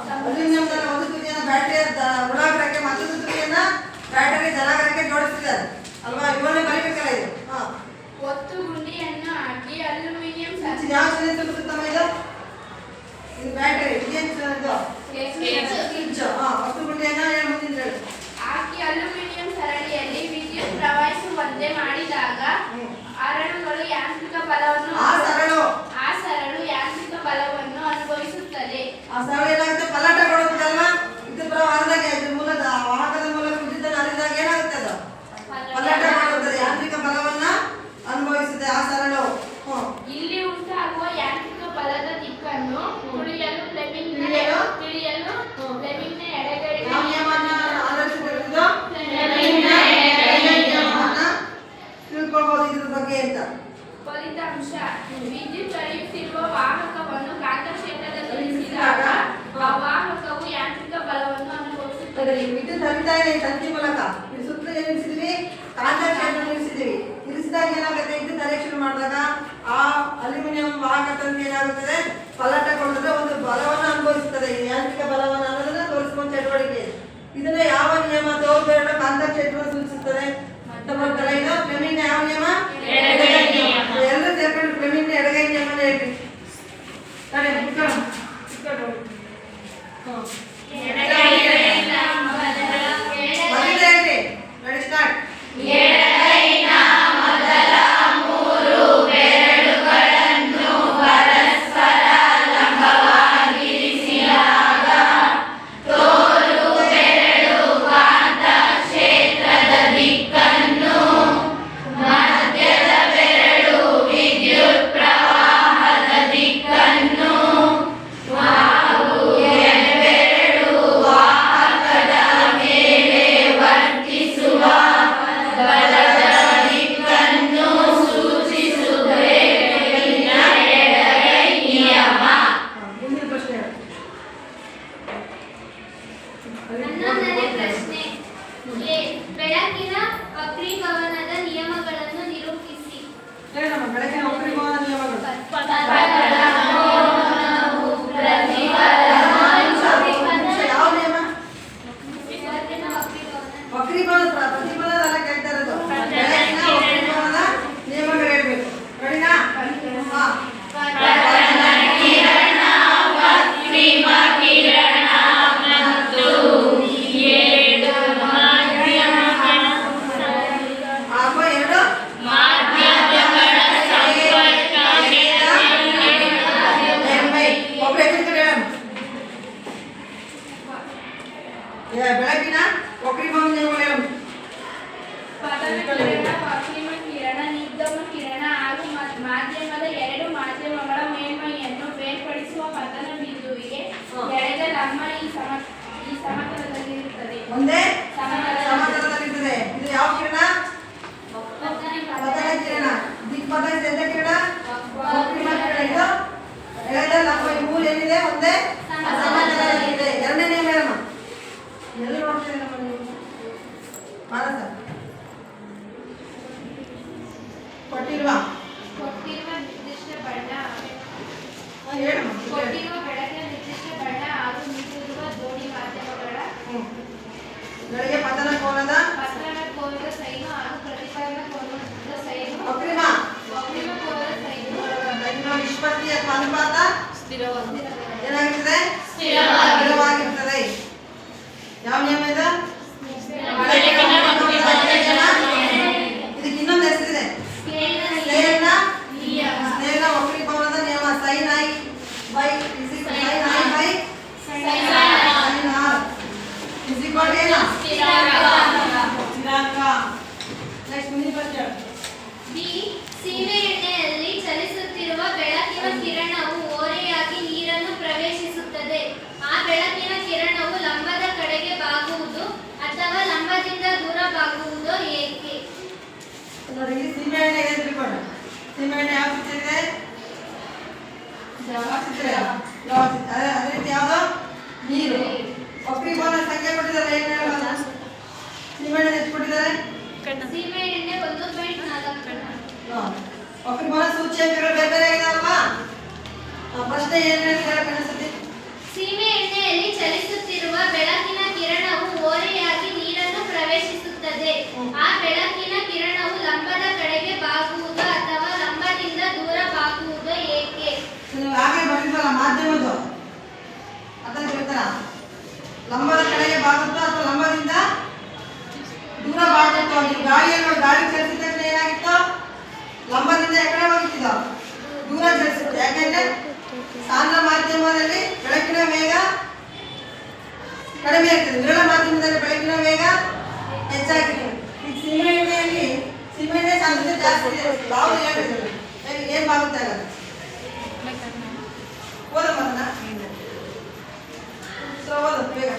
Speaker 1: ಅಲ್ಯೂಮಿನಿಯಂ ಒಂದು ತುದಿಯನ್ನು ಬ್ಯಾಟರಿಯ ಋಣಾಗ್ರಕ್ಕೆ ಮತ್ತೊಂದು ತುದಿಯನ್ನು ಬ್ಯಾಟರಿ ಧನಾಗ್ರಕ್ಕೆ ಜೋಡಿಸಿದ್ದಾರೆ ಅಲ್ವಾ ಇವನ್ನೇ ಬರೀಬೇಕಲ್ಲ ಇದು
Speaker 2: ಒತ್ತು ಗುಂಡಿಯನ್ನು ಹಾಕಿ ಅಲ್ಯೂಮಿನಿಯಂ
Speaker 1: ಯಾವ ಸಿಲಿಂಡರ್ ಸುತ್ತಮ್ಮ ಇದು ಬ್ಯಾಟರಿ ಏನು ಇದು ಒತ್ತು ಗುಂಡಿಯನ್ನು ಏನು ಮುಂದಿನ ಹೇಳಿ
Speaker 2: ಹಾಕಿ ಅಲ್ಯೂಮಿನಿಯಂ ಸರಣಿಯಲ್ಲಿ ವಿದ್ಯುತ್ ಪ್ರವಹಿಸುವಂತೆ ಮಾಡಿದಾಗ ಅರಳುಗಳು ಯಾಂತ್ರಿಕ ಬಲವನ್ನು
Speaker 1: ಆ ಸರಳು
Speaker 2: ಯಾಂತ್ರಿಕ ಬಲವನ್ನು ಅನುಭವಿಸುತ್ತದೆ.
Speaker 1: ಆ ಸರಳು ಏನಾಗುತ್ತೆ ಪಲ್ಲಟಗೊಳ್ಳುತ್ತಲ್ವಾ ವಿದ್ಯುತ್ ಪ್ರವಾಹದಾಗ ಮೂಲದ ವಾಹಕದ ಮೂಲಕ ವಿದ್ಯುತ್ ಹರಿದಾಗ ಏನಾಗುತ್ತೆ ಅದು ಪಲ್ಲಟಗೊಳ್ಳುತ್ತದೆ ಯಾಂತ್ರಿಕ ಬಲವನ್ನ ಅನುಭವಿಸುತ್ತೆ ಆ ಸರಳು
Speaker 2: ಇಲ್ಲಿ ಉಂಟಾಗುವ ಯಾಂತ್ರಿಕ ಬಲದ ದಿಕ್ಕನ್ನು ತಿಳಿಯಲು ಫ್ಲೆಮಿಂಗ್ನ ಎಡಗೈ
Speaker 1: ನಿಯಮವನ್ನು ಆಲೋಚಿಸಿದ್ದು ತಿಳ್ಕೊಳ್ಬಹುದು ಇದ್ರ ಬಗ್ಗೆ ಅಂತ
Speaker 2: ಫಲಿತಾಂಶ ವಿದ್ಯುತ್ ಹರಿಯುತ್ತಿರುವ ವಾಹಕವನ್ನು ಕಾಂತಕ್ಷೇತ್ರದಲ್ಲಿ ಇರಿಸಿದಾಗ ಆ ವಾಹಕವು ಯಾಂತ್ರಿಕ ಬಲವನ್ನು ಅನುಭವಿಸುತ್ತದೆ.
Speaker 1: ವಿದ್ಯುತ್ ಹರಿತಾ ಇದೆ ತಂತಿ ಮೂಲಕ ಇದು ಸುತ್ತಲೂ ಏನು ಇರಿಸಿದ್ವಿ ಕಾಂತ ಕ್ಷೇತ್ರ ಇರಿಸಿದ್ವಿ ಇರಿಸಿದಾಗ ಏನಾಗುತ್ತೆ ವಿದ್ಯುತ್ ಹರಿಯ ಶುರು ಮಾಡಿದಾಗ ಆ ಅಲ್ಯೂಮಿನಿಯಂ ವಾಹಕ ತಂತಿ ಏನಾಗುತ್ತದೆ ಪಲ್ಲಟಗೊಳ್ಳುತ್ತದೆ ಒಂದು ಬಲವನ್ನು ಅನುಭವಿಸುತ್ತದೆ ಯಾಂತ್ರಿಕ ಬಲವನ್ನು ಅನ್ನೋದನ್ನ ತೋರಿಸುವಂತ ಚಟುವಟಿಕೆ ಇದನ್ನ ಯಾವ ನಿಯಮ ತೋರ್ಬೇಡ ಕಾಂತ ಕ್ಷೇತ್ರ ಸೂಚಿಸುತ್ತದೆ ಗೊತ್ತಲ್ಲ ಇದು ಫ್ಲೆಮಿಂಗ್ ಯಾವ ನಿಯಮ ಎಲ್ಲರೂ ಸೇರ್ಕೊಂಡು ಫ್ಲೆಮಿಂಗ್ ಎಡಗೈ ನಿಯಮ ಹೇಳ್ರಿ ಹೇಳ್ರಿ ರೆಡಿ ಸ್ಟಾರ್ಟ್
Speaker 4: ಕ್ಷೇತ್ರದ ದಿಕ್ಕನ್ನು
Speaker 3: ಅಂಬಾರಿ ಈ ಸಮತಲದಲ್ಲಿರುತ್ತದೆ.
Speaker 1: ಒಂದೇ
Speaker 3: ಸಮತಲ
Speaker 1: ಸಮತಲದಲ್ಲಿರ್ತದೆ. ಇದು ಯಾವ ಕಿರಣ? ಪತನ ಕಿರಣ. ದಿಕ್ಪಥ ಎಂತ ಕಿರಣ? ವಕ್ರೀಮ ಕಿರಣ. ಇದು ಎಳೆದ ಲಂಬ. ಈ ಮೂರು ಏನಿದೆ ಒಂದೇ ಸಮತಲದಲ್ಲಿದೆ. ಎರಡನೇ ನಿಯಮ ಹೇಳಮ್ಮ. ಎಲ್ಲಿ ನೋಡ್ತೀರಿ ನಮ್ಮ ನೀವು? ಮಾನಸ ಕೊಟ್ಟಿಲ್ವಾ?
Speaker 2: ಕೊಟ್ಟಿರುವ ನಿರ್ದಿಷ್ಟ ಬಣ್ಣ
Speaker 1: ಹೇಳಮ್ಮ.
Speaker 2: ಕೊಟ್ಟಿರುವ ಬೆಳಕಿನ ನಿರ್ದಿಷ್ಟ ಬಣ್ಣ ಹಾಗೂ ನೀಡಿರುವ ಜೋಡಿ ಮಾಧ್ಯಮಗಳ
Speaker 1: ಬೆಳಗ್ಗೆ ಪತನ ಕೋನದ
Speaker 2: ಪತನ ಕೋನದ ಸೈನು ಹಾಗೂ ಪ್ರತಿಫಲನ ಕೋನದ ಸೈನು
Speaker 1: ವಕ್ರೀಮ
Speaker 2: ವಕ್ರೀಮ ಕೋನದ ಸೈನು
Speaker 1: ನಿಷ್ಪತ್ತಿ ಅಥವಾ ಅನುಪಾತ ಏನಾಗಿರ್ತದೆ?
Speaker 4: ಸ್ಥಿರವಾಗಿ.
Speaker 1: ಸ್ಥಿರವಾಗಿರ್ತದೆ. ಯಾವ ನಿಯಮ ಇದು?
Speaker 4: ಬೆಳಕಿನ
Speaker 1: ಇದಕ್ಕೆ ಇನ್ನೊಂದು ಹೆಸರಿದೆ. ಸ್ನೇಹನ ಸ್ನೇಹನ ವಕ್ರೀಭವನದ ನಿಯಮ. Sine i by sine i by sine r is equal to ಏನು? ಸ್ಥಿರಾಂಕ. ನೆಕ್ಸ್ಟ್ ಮುಂದಿನ ಪ್ರಶ್ನೆ.
Speaker 2: ಬಿ. ಸೀಮೆ ಎಣ್ಣೆಯಲ್ಲಿ ಚಲಿಸುತ್ತಿರುವ ಬೆಳಕಿನ ಕಿರಣವು ಓರೆಯಾಗಿ ನೀರನ್ನು ಪ್ರವೇಶಿಸುತ್ತದೆ. ಆ ಬೆಳಕಿನ ಕಿರಣವು ಲಂಬದ ಕಡೆಗೆ ಬಾಗುವುದು ಅಥವಾ ಲಂಬದಿಂದ ದೂರ ಬಾಗುವುದು ಏಕೆ?
Speaker 1: ನೋಡಿ, ಇಲ್ಲಿ ಸೀಮೆ ಎಣ್ಣೆ ಇದೆ ತಿಳ್ಕೊಂಡು. ಸೀಮೆ ಎಣ್ಣೆ ಯಾವ ಚಿತ್ರ ಇದೆ? ಯಾವ ಚಿತ್ರ ಇದೆ? ಯಾವ ಚಿತ್ರ? ಅದೇ ರೀತಿ ಯಾವುದು? ನೀರು. ವಕ್ರೀಭವನ ಸಂಖ್ಯೆ ಕೊಟ್ಟಿದ್ದಾರೆ. ಏನು ಹೇಳೋದು? ಸೀಮೆ ಎಣ್ಣೆ ಎಷ್ಟು ಕೊಟ್ಟಿದ್ದಾರೆ?
Speaker 2: ಸೀಮೆ ಎಣ್ಣೆ 1.4.
Speaker 1: ವಕ್ರೀಭವನ ಸೂಚ್ಯಂಕಗಳು ಬೇರೆ ಬೇರೆ ಆಗಿದಾವಲ್ವಾ? ಪ್ರಶ್ನೆ ಏನು ಹೇಳ್ತಾರೆ ಕಣಿಸುತ್ತೆ?
Speaker 2: ಸೀಮೆ ಎಣ್ಣೆಯಲ್ಲಿ ಚಲಿಸುತ್ತಿರುವ ಬೆಳಕಿನ ಕಿರಣವು ಓರೆಯಾಗಿ ನೀರನ್ನು ಪ್ರವೇಶಿಸುತ್ತದೆ. ಆ ಬೆಳಕಿನ ಕಿರಣವು ಲಂಬದ ಕಡೆಗೆ ಬಾಗುವುದು ಅಥವಾ ಲಂಬದಿಂದ ದೂರ ಬಾಗುವುದು ಏಕೆ?
Speaker 1: ನೀವು ಹಾಗೆ ಬರೆದಿದ್ರಲ್ಲ ಮಾಧ್ಯಮದ್ದು, ಅದನ್ನು ಹೇಳ್ತಾರ. ಲಂಬದ ಕಡೆಗೆ ಬಾಗುತ್ತೋ ಅಥವಾ ಲಂಬದಿಂದ ದೂರ ಬಾಗುತ್ತೋ? ನೀವು ಗಾಳಿ ಚಲಿಸಿದ ತಕ್ಷಣ ಏನಾಗಿತ್ತು? ಲಂಬದಿಂದ ಎಕಡೆ ಹೋಗಿತ್ತು? ದೂರ ಚಲಿಸುತ್ತೆ. ಯಾಕೆಂದ್ರೆ ಸಾಂದ್ರ ಮಾಧ್ಯಮದಲ್ಲಿ ಬೆಳಕಿನ ವೇಗ ಕಡಿಮೆ ಇರ್ತದೆ, ವಿರಳ ಮಾಧ್ಯಮದಲ್ಲಿ ಬೆಳಕಿನ ವೇಗ ಹೆಚ್ಚಾಗಿದೆ. ಈ ಸೀಮೆ ಎಣ್ಣೆಯಲ್ಲಿ ಸೀಮೆ ಎಣ್ಣೆ ಸಾಂದ್ರತೆ ಜಾಸ್ತಿ ಇದೆ. ಯಾವುದು ಹೇಳಿದ್ರು ಏನು ಬಾಗುತ್ತೆ ಆಗಲ್ಲ. ಓದಮ್ಮ ಓದು ಬೇಗ.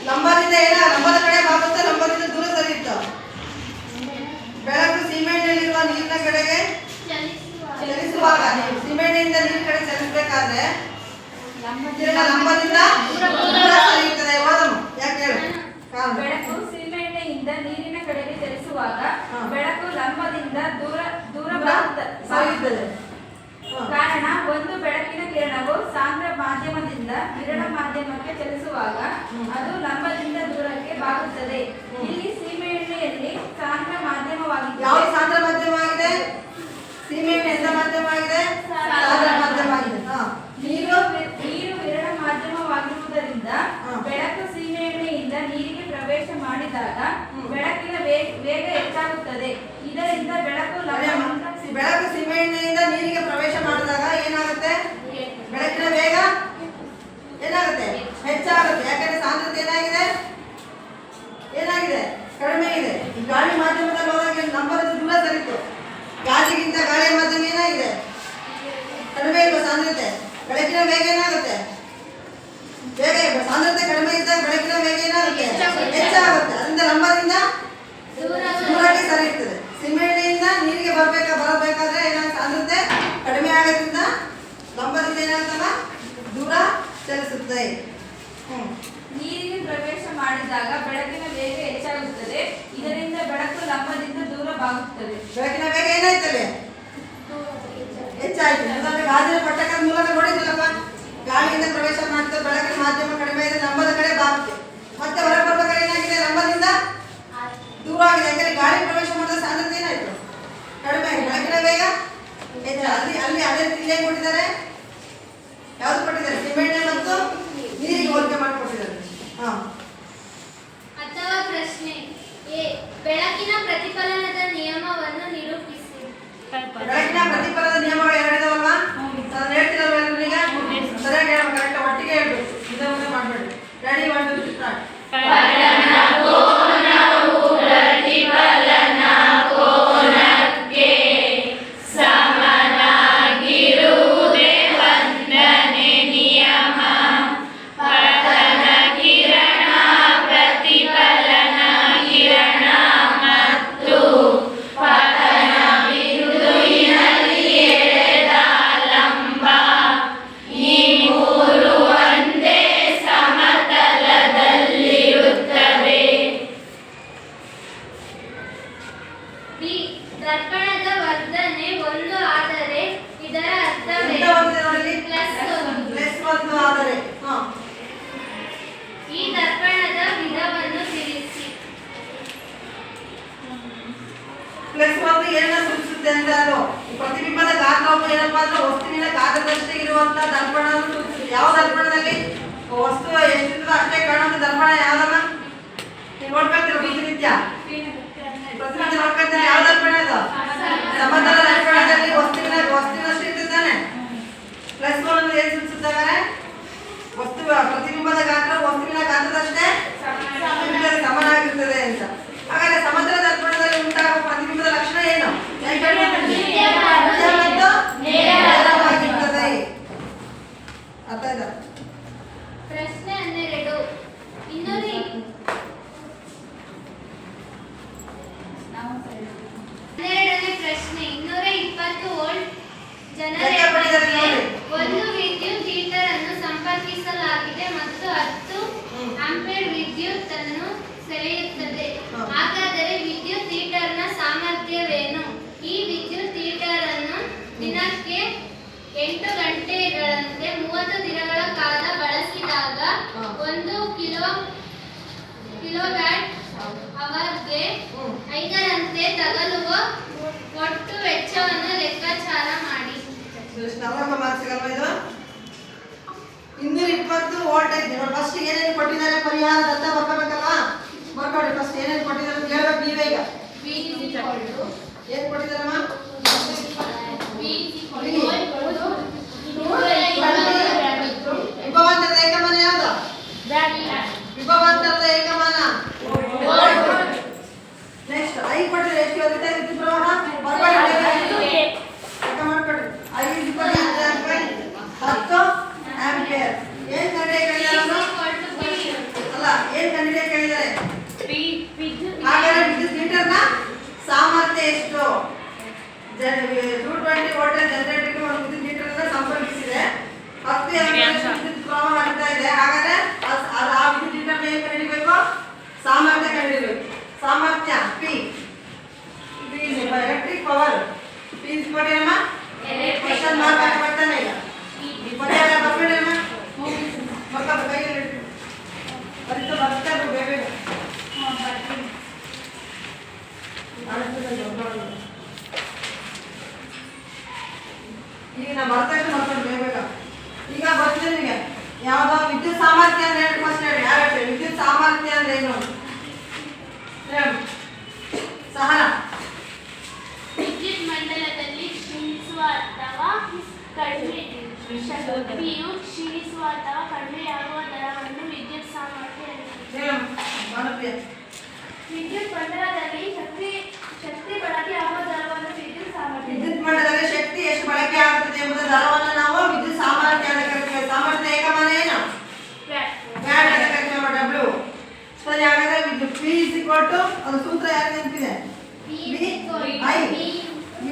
Speaker 1: ಲಂಬದಿಂದ ಲಂಬದ ಕಡೆ ಬಾಗುತ್ತೆ, ಲಂಬದಿಂದ ದೂರ ಸರಿಯುತ್ತ. ಬೆಳಕು ಸೀಮೆಎಣ್ಣೆಯಲ್ಲಿರುವ ನೀರಿನ ಕಡೆಗೆ ಚಲಿಸುವಾಗ ಸೀಮೆಎಣ್ಣೆಯಿಂದ ನೀರಿನ ಕಡೆ ಚಲಿಸಬೇಕಾದ್ರೆ ಲಂಬದಿಂದ ದೂರ ಸರಿಯುತ್ತದೆ. ಓದಮ್ಮ. ಯಾಕೆ ಹೇಳು?
Speaker 3: ಬೆಳಕು ಸೀಮೆಎಣ್ಣೆಯಿಂದ ನೀರಿನ ಕಡೆಗೆ ಚಲಿಸುವಾಗ ಬೆಳಕು ಲಂಬದಿಂದ ದೂರ
Speaker 1: ಸರಿಯುತ್ತದೆ.
Speaker 3: ಕಾರಣ ಒಂದು ಬೆಳಕಿನ ಕಿರಣವು ಸಾಂದ್ರ ಮಾಧ್ಯಮದಿಂದ ವಿರಳ ಮಾಧ್ಯಮಕ್ಕೆ ಚಲಿಸುವಾಗ ಅದು ಲಂಬದಿಂದ ದೂರಕ್ಕೆ ಬಾಗುತ್ತದೆ. ಇಲ್ಲಿ ಸೀಮೆಎಣ್ಣೆಯಲ್ಲಿ ಸಾಂದ್ರ ಮಾಧ್ಯಮವಾಗಿದೆ.
Speaker 1: ಯಾವ ಸಾಂದ್ರ ಮಾಧ್ಯಮವಾಗಿದೆ? ಸೀಮೆಎಣ್ಣೆ ಎಂತ ಮಾಧ್ಯಮವಾಗಿದೆ? ಸಾಂದ್ರ ಮಾಧ್ಯಮವಾಗಿದೆ.
Speaker 3: ನೀರು ವಿರಳ ಮಾಧ್ಯಮವಾಗಿರುವುದರಿಂದ ಬೆಳಕು ಸೀಮೆಎಣ್ಣೆಯಿಂದ ನೀರಿಗೆ ಪ್ರವೇಶ ಮಾಡಿದಾಗ ಬೆಳಕಿನ ವೇಗ ಹೆಚ್ಚಾಗುತ್ತದೆ. ಇದರಿಂದ ಬೆಳಕು
Speaker 1: ಬೆಳಕು ಸೀಮೆಎಣ್ಣೆಯಿಂದ ನೀರಿಗೆ ಪ್ರವೇಶ ಮಾಡಿದಾಗ ಏನಾಗುತ್ತೆ? ಬೆಳಕಿನ ವೇಗ ಏನಾಗುತ್ತೆ? ಹೆಚ್ಚಾಗುತ್ತೆ. ಯಾಕಂದ್ರೆ ಸಾಂದ್ರತೆ ಏನಾಗಿದೆ? ಕಡಿಮೆ ಇದೆ. ಗಾಳಿ ಮಾಧ್ಯಮದಲ್ಲಿ ಹೋದಾಗ ಲಂಬದಿಂದ ದೂರ ಸರಿತು. ಗಾಳಿಗಿಂತ ಗಾಳಿಯ ಮಾಧ್ಯಮ ಏನಾಗಿದೆ? ಕಡಿಮೆ ಇರುವ ಸಾಂದ್ರತೆ. ಬೆಳಕಿನ ವೇಗ ಏನಾಗುತ್ತೆ? ಸಾಂದ್ರತೆ ಕಡಿಮೆ ಇದ್ದಾಗ ಬೆಳಕಿನ ವೇಗ ಏನಾಗುತ್ತೆ? ಹೆಚ್ಚಾಗುತ್ತೆ. ಅದರಿಂದ ಲಂಬದಿಂದ ದೂರಕ್ಕೆ ಸರಿಯುತ್ತದೆ. ಸೀಮೆಎಣ್ಣೆಯಿಂದ ನೀರಿಗೆ ಬರಬೇಕಾದ್ರೆ ಏನಾಗುತ್ತೆ? ಸಾಂದ್ರತೆ ಕಡಿಮೆ ಆಗೋದ್ರಿಂದ ಲಂಬದಿಂದ ಏನಾಗ್ತಲ್ಲ ದೂರ ಚಲಿಸುತ್ತದೆ.
Speaker 3: ನೀರಿಗೆ ಪ್ರವೇಶ ಮಾಡಿದಾಗ ಬೆಳಕಿನ ವೇಗ ಹೆಚ್ಚಾಗುತ್ತದೆ. ಇದರಿಂದ ಬೆಳಕು ಲಂಬದಿಂದ ದೂರ ಬಾಗುತ್ತದೆ.
Speaker 1: ಬೆಳಕಿನ ವೇಗ ಏನಾಯ್ತಲ್ಲಿ? ಹೆಚ್ಚಾಯ್ತು. ಅಂದ್ರೆ ಗಾಜಿನ ಪಟ್ಟಕದ ಮೂಲಕ ನೋಡಿದ್ರಲ್ಲಪ್ಪ, ಗಾಳಿಯಿಂದ ಪ್ರವೇಶ ಮಾಡ್ತಾರೆ, ಬೆಳಕಿನ ಮಾಧ್ಯಮ ಕಡಿಮೆ ಇದೆ, ಲಂಬದ ಕಡೆ ಬಾಗುತ್ತೆ. ಮತ್ತೆ ಹೊರಗೆ ಬರ್ಬೇಕಾದ್ರೆ ಏನಾಗಿದೆ? ಲಂಬದಿಂದ ದೂರ ಆಗಿದೆ. ಯಾಕಂದ್ರೆ ಗಾಳಿ ಪ್ರವೇಶ ಮಾಡಿದ ಸಾಂದ್ರತೆ ಏನಾಯ್ತು? ಕಡಿಮೆ ಆಗಿದೆ. ಬೆಳಕಿನ ವೇಗ ಹೆಚ್ಚು. ಅಲ್ಲಿ ಅದೇ ಇಲ್ಲೇ ಕೊಟ್ಟಿದ್ದಾರೆ. ಯಾವ್ದು ಕೊಟ್ಟಿದ್ದಾರೆ? ಸಿಮೆಂಟ್ ಮತ್ತು ನೀರಿಗೆ ಹೋಲಿಕೆ ಮಾಡಿಕೊಟ್ಟಿದ್ದಾರೆ.
Speaker 2: ಅಥವಾ ಪ್ರಶ್ನೆ ಎ. ಬೆಳಕಿನ ಪ್ರತಿಫಲನದ ನಿಯಮವನ್ನು ನಿರೂಪಿಸಿ.
Speaker 1: ಬೆಳಕಿನ ಪ್ರತಿಫಲನದ ನಿಯಮಗಳು ಎರಡಿದಾವಲ್ವಾ? ನಾನು ಹೇಳ್ತಿರಲ್ವ ಈಗ? ಸರಿಯಾಗಿ ಹೇಳ್ಬೇಕು, ಕರೆಕ್ಟ್ ಒಟ್ಟಿಗೆ ಹೇಳ್ಬೇಕು. ಇದನ್ನು ಮಾಡಬೇಡಿ. ರೆಡಿ? 1 2 3 ಸ್ಟಾರ್ಟ್.
Speaker 4: ಪ್ರತಿಫಲನ ಕೋನಕ್ಕೆ ಸಮನಾಗಿರುತ್ತದೆ.
Speaker 2: ಬಿ ದರ್ಪಣದ ವರ್ಧನೆ 1 ಆದರೆ ಇದರ
Speaker 1: ಎಂತ
Speaker 2: ಅರ್ಥವೇನು?
Speaker 1: ಬಂದಿದೆ ನೋಡಿ
Speaker 2: +1.
Speaker 1: +1 ಆದರೆ
Speaker 2: ಈ ದರ್ಪಣದ ವಿಧವನ್ನು ತಿಳಿಸಿ.
Speaker 1: +1 ಏನನ್ನ ಸೂಚಿಸುತ್ತೆ ಅಂತ ಅದು ಪ್ರತಿಬಿಂಬದ ಗಾತ್ರವು ಏನಪ್ಪಾ ಅಂದ್ರೆ ವಸ್ತುವಿನ ಗಾತ್ರದಷ್ಟೇ ಇರುವಂತ ದರ್ಪಣವನ್ನು ಸೂಚಿಸುತ್ತೆ. ಯಾವ ದರ್ಪಣದಲ್ಲಿ ವಸ್ತು ಎಷ್ಟಿರ್ತದೋ ಅಷ್ಟೇ ಕಾಣುವಂತ ದರ್ಪಣ ಯಾವ್ದಮ್ಮ? ನೀವು ನೋಡ್ಕೊಳ್ತೀರ ಪ್ರತಿನಿತ್ಯ ಪ್ರತಿನಿತ್ಯ ನೋಡ್ಕೊಳ್ತೀರ. ಯಾವ ದರ್ಪಣ ಅದು? ಸಮತಲ ದರ್ಪಣದಲ್ಲಿ ವಸ್ತುವಿನಷ್ಟು ಇರ್ತಿದ್ದಾನೆ. +1 ಅಂದ್ರೆ ಏನ್ ಸೂಚಿಸುತ್ತೆ? ವಸ್ತು ಪ್ರತಿಬಿಂಬದ ಗಾತ್ರ ವಸ್ತುವಿನ ಗಾತ್ರದಷ್ಟೇ ಸಮನಾಗಿರ್ತದೆ ಅಂತ. ಹಾಗಾದ್ರೆ ಸಮತಲ ದರ್ಪಣದಲ್ಲಿ ಉಂಟಾಗುವ ಪ್ರತಿಬಿಂಬದ ಲಕ್ಷಣ ಏನು? ನೇರವಾಗಿರ್ತದೆ. ಅರ್ಥ ಆಯ್ತಾ?
Speaker 2: ಪ್ರಶ್ನೆ 12. 220 12ನೇ ಪ್ರಶ್ನೆ 220 ವೋಲ್ಟ್ ಜನರೇಟರ್ಗೆ ಒಂದು ವಿದ್ಯುತ್ ಹೀಟರ್ ಅನ್ನು ಸಂಪರ್ಕಿಸಲಾಗಿದೆ ಮತ್ತು 10 ಆಂಪಿಯರ್ ವಿದ್ಯುತ್ ಅನ್ನು ಸೆಳೆಯುತ್ತದೆ. ಹಾಗಾದರೆ ವಿದ್ಯುತ್ ಹೀಟರ್ನ ಸಾಮರ್ಥ್ಯವೇನು? ಈ ವಿದ್ಯುತ್ ಹೀಟರ್ ಅನ್ನು ದಿನಕ್ಕೆ 8 ಗಂಟೆಗಳಂತೆ 30 ದಿನಗಳ ಕಾಲ ಬಳಸಿದಾಗ 1 ಕಿಲೋವ್ಯಾಟ್ ಅವರ್ಗೆ 5ರಂತೆ ತಗಲುವ ಒಟ್ಟು ವೆಚ್ಚವನ್ನು ಲೆಕ್ಕಾಚಾರ ಮಾಡಿ.
Speaker 1: ನಮ್ಮಮ್ಮ ಮಾರ್ಕ್ಸ್ಗಲ್ವಾ ಇದು? 220 ವೋಲ್ಟ್ ಐತಿ ನೋಡಿ. ಫಸ್ಟ್ ಏನೇನು ಕೊಟ್ಟಿದ್ದಾರೆ ಪರಿಹಾರ ಅಂತ ಬರ್ಕೋಬೇಕಲ್ವಾ? ಬರ್ಕೊಳ್ಳಿ. ಫಸ್ಟ್ ಏನೇನು ಕೊಟ್ಟಿದ್ದಾರೆ ಅಂತ ಹೇಳ್ಬೇಕು ನೀವೇ ಈಗ. ಏನ್ ಕೊಟ್ಟಿದ್ದಾರಮ್ಮ? ವಿಭವಾಂತರದ ಏಕಮಾನ ಯಾವುದು? ವಿಭವಾಂತರದ ಏಕಮಾನ ನೆಕ್ಸ್ಟ್ ಐ ಕೊಟ್ಟಿದ್ರೆ ಎಷ್ಟು ಇರುತ್ತೆ ವಿದ್ಯುತ್ ಪ್ರವಾಹ? ಬರ್ಕೊಳ್ಳಿ. ಲೆಕ್ಕ ಮಾಡ್ಕೊಳ್ಳಿ. I is equal to 10 ampere. ಏನ್ ಕಂಡುಹಿಡಿಯಲಿಲ್ಲ? ಅಲ್ಲ, ಏನ್ ಕಂಡುಹಿಡಿಯಲಿದ್ದಾರೆ? ಹಾಗಾದ್ರೆ ವಿದ್ಯುತ್ ಹೀಟರ್ನ ಸಾಮರ್ಥ್ಯ ಎಷ್ಟು? 220 ವೋಲ್ಟೇಜ್ ಜನರೇಟರ್ಗೆ ಒಂದು ವಿದ್ಯುತ್ ಹೀಟರ್ನ ಸಂಪರ್ಕಿಸಿದೆ. 10 ಆಂಪಿಯರ್ ವಿದ್ಯುತ್ ಪ್ರವಾಹ ಹರಿತಾ ಇದೆ. ಹಾಗಾದ್ರೆ ಆ ವಿದ್ಯುತ್ ಹೀಟರ್ನ ಏನ್ ಕಂಡುಹಿಡಿಯಬೇಕು? ಸಾಮರ್ಥ್ಯ ಕಂಡುಹಿಡಿಯಬೇಕು. ಸಾಮರ್ಥ್ಯ P is electric power. P is equal to ಏನಮ್ಮ? ಕ್ವೆಶ್ಚನ್ ಮಾರ್ಕ್ ಹಾಕಿ ಬರ್ತಾನೆ ಈಗ. ಈ ಪರಿಹಾರ ಬರ್ಬೇಡಿ ಅಮ್ಮ. ಬರ್ಕೊಂಡು ಕೈಯಲ್ಲಿ ಇಟ್ಟು ಬರ್ತಾ ಬೇಗ ಬೇಗ. ಈಗ ನಾ ಬರ್ತಾ ಬರ್ಕೊಂಡು ಬೇಗ ಬೇಗ. ಈಗ ಬರ್ತೀನಿ ನಿಮಗೆ ಯಾವ್ದೋ ವಿದ್ಯುತ್ ಸಾಮರ್ಥ್ಯ ಅಂದ್ರೆ ಹೇಳಿ. ಫಸ್ಟ್ ಹೇಳಿ ಯಾರು ಹೇಳ್ತೀವಿ ವಿದ್ಯುತ್ ಸಾಮರ್ಥ್ಯ ಅಂದ್ರೆ ಏನು? ಸಹನ.
Speaker 5: ವಿದ್ಯುತ್ ಮಂಡಲದಲ್ಲಿ ಕ್ಷೀಣಿಸುವ ಅಥವಾ ಶಕ್ತಿಯು ಕ್ಷೀಣಿಸುವ ಅಥವಾ ಕಡಿಮೆಯಾಗುವ ದರವನ್ನು ವಿದ್ಯುತ್ ಸಾಮರ್ಥ್ಯ ಎನ್ನುತ್ತಾರೆ. ವಿದ್ಯುತ್ ಮಂಡಲದಲ್ಲಿ ಶಕ್ತಿ ಬಳಕೆಯಾಗುವ ದರವನ್ನು ವಿದ್ಯುತ್ ಸಾಮರ್ಥ್ಯ.
Speaker 1: ವಿದ್ಯುತ್ ಮಂಡಲದಲ್ಲಿ ಶಕ್ತಿ ಎಷ್ಟು ಬಳಕೆ ಆಗುತ್ತದೆ ಎಂಬುದರ ದರವನ್ನು ನಾವು ವಿದ್ಯುತ್ ಸಾಮರ್ಥ್ಯ ಅಂತ ಕರಿತೀವಿ. ಸಾಮರ್ಥ್ಯ ಏಕಮಾನ ಏನು? ವ್ಯಾಟ್ ಅಂತ ಕರಿತೀವಿ. W. ಸರಿ, ಹಾಗಾದ್ರೆ ವಿದ್ಯುತ್ P is equal to ಅದು ಸೂತ್ರ ಯಾರಿಗೆ ನೆನಪಿದೆ? V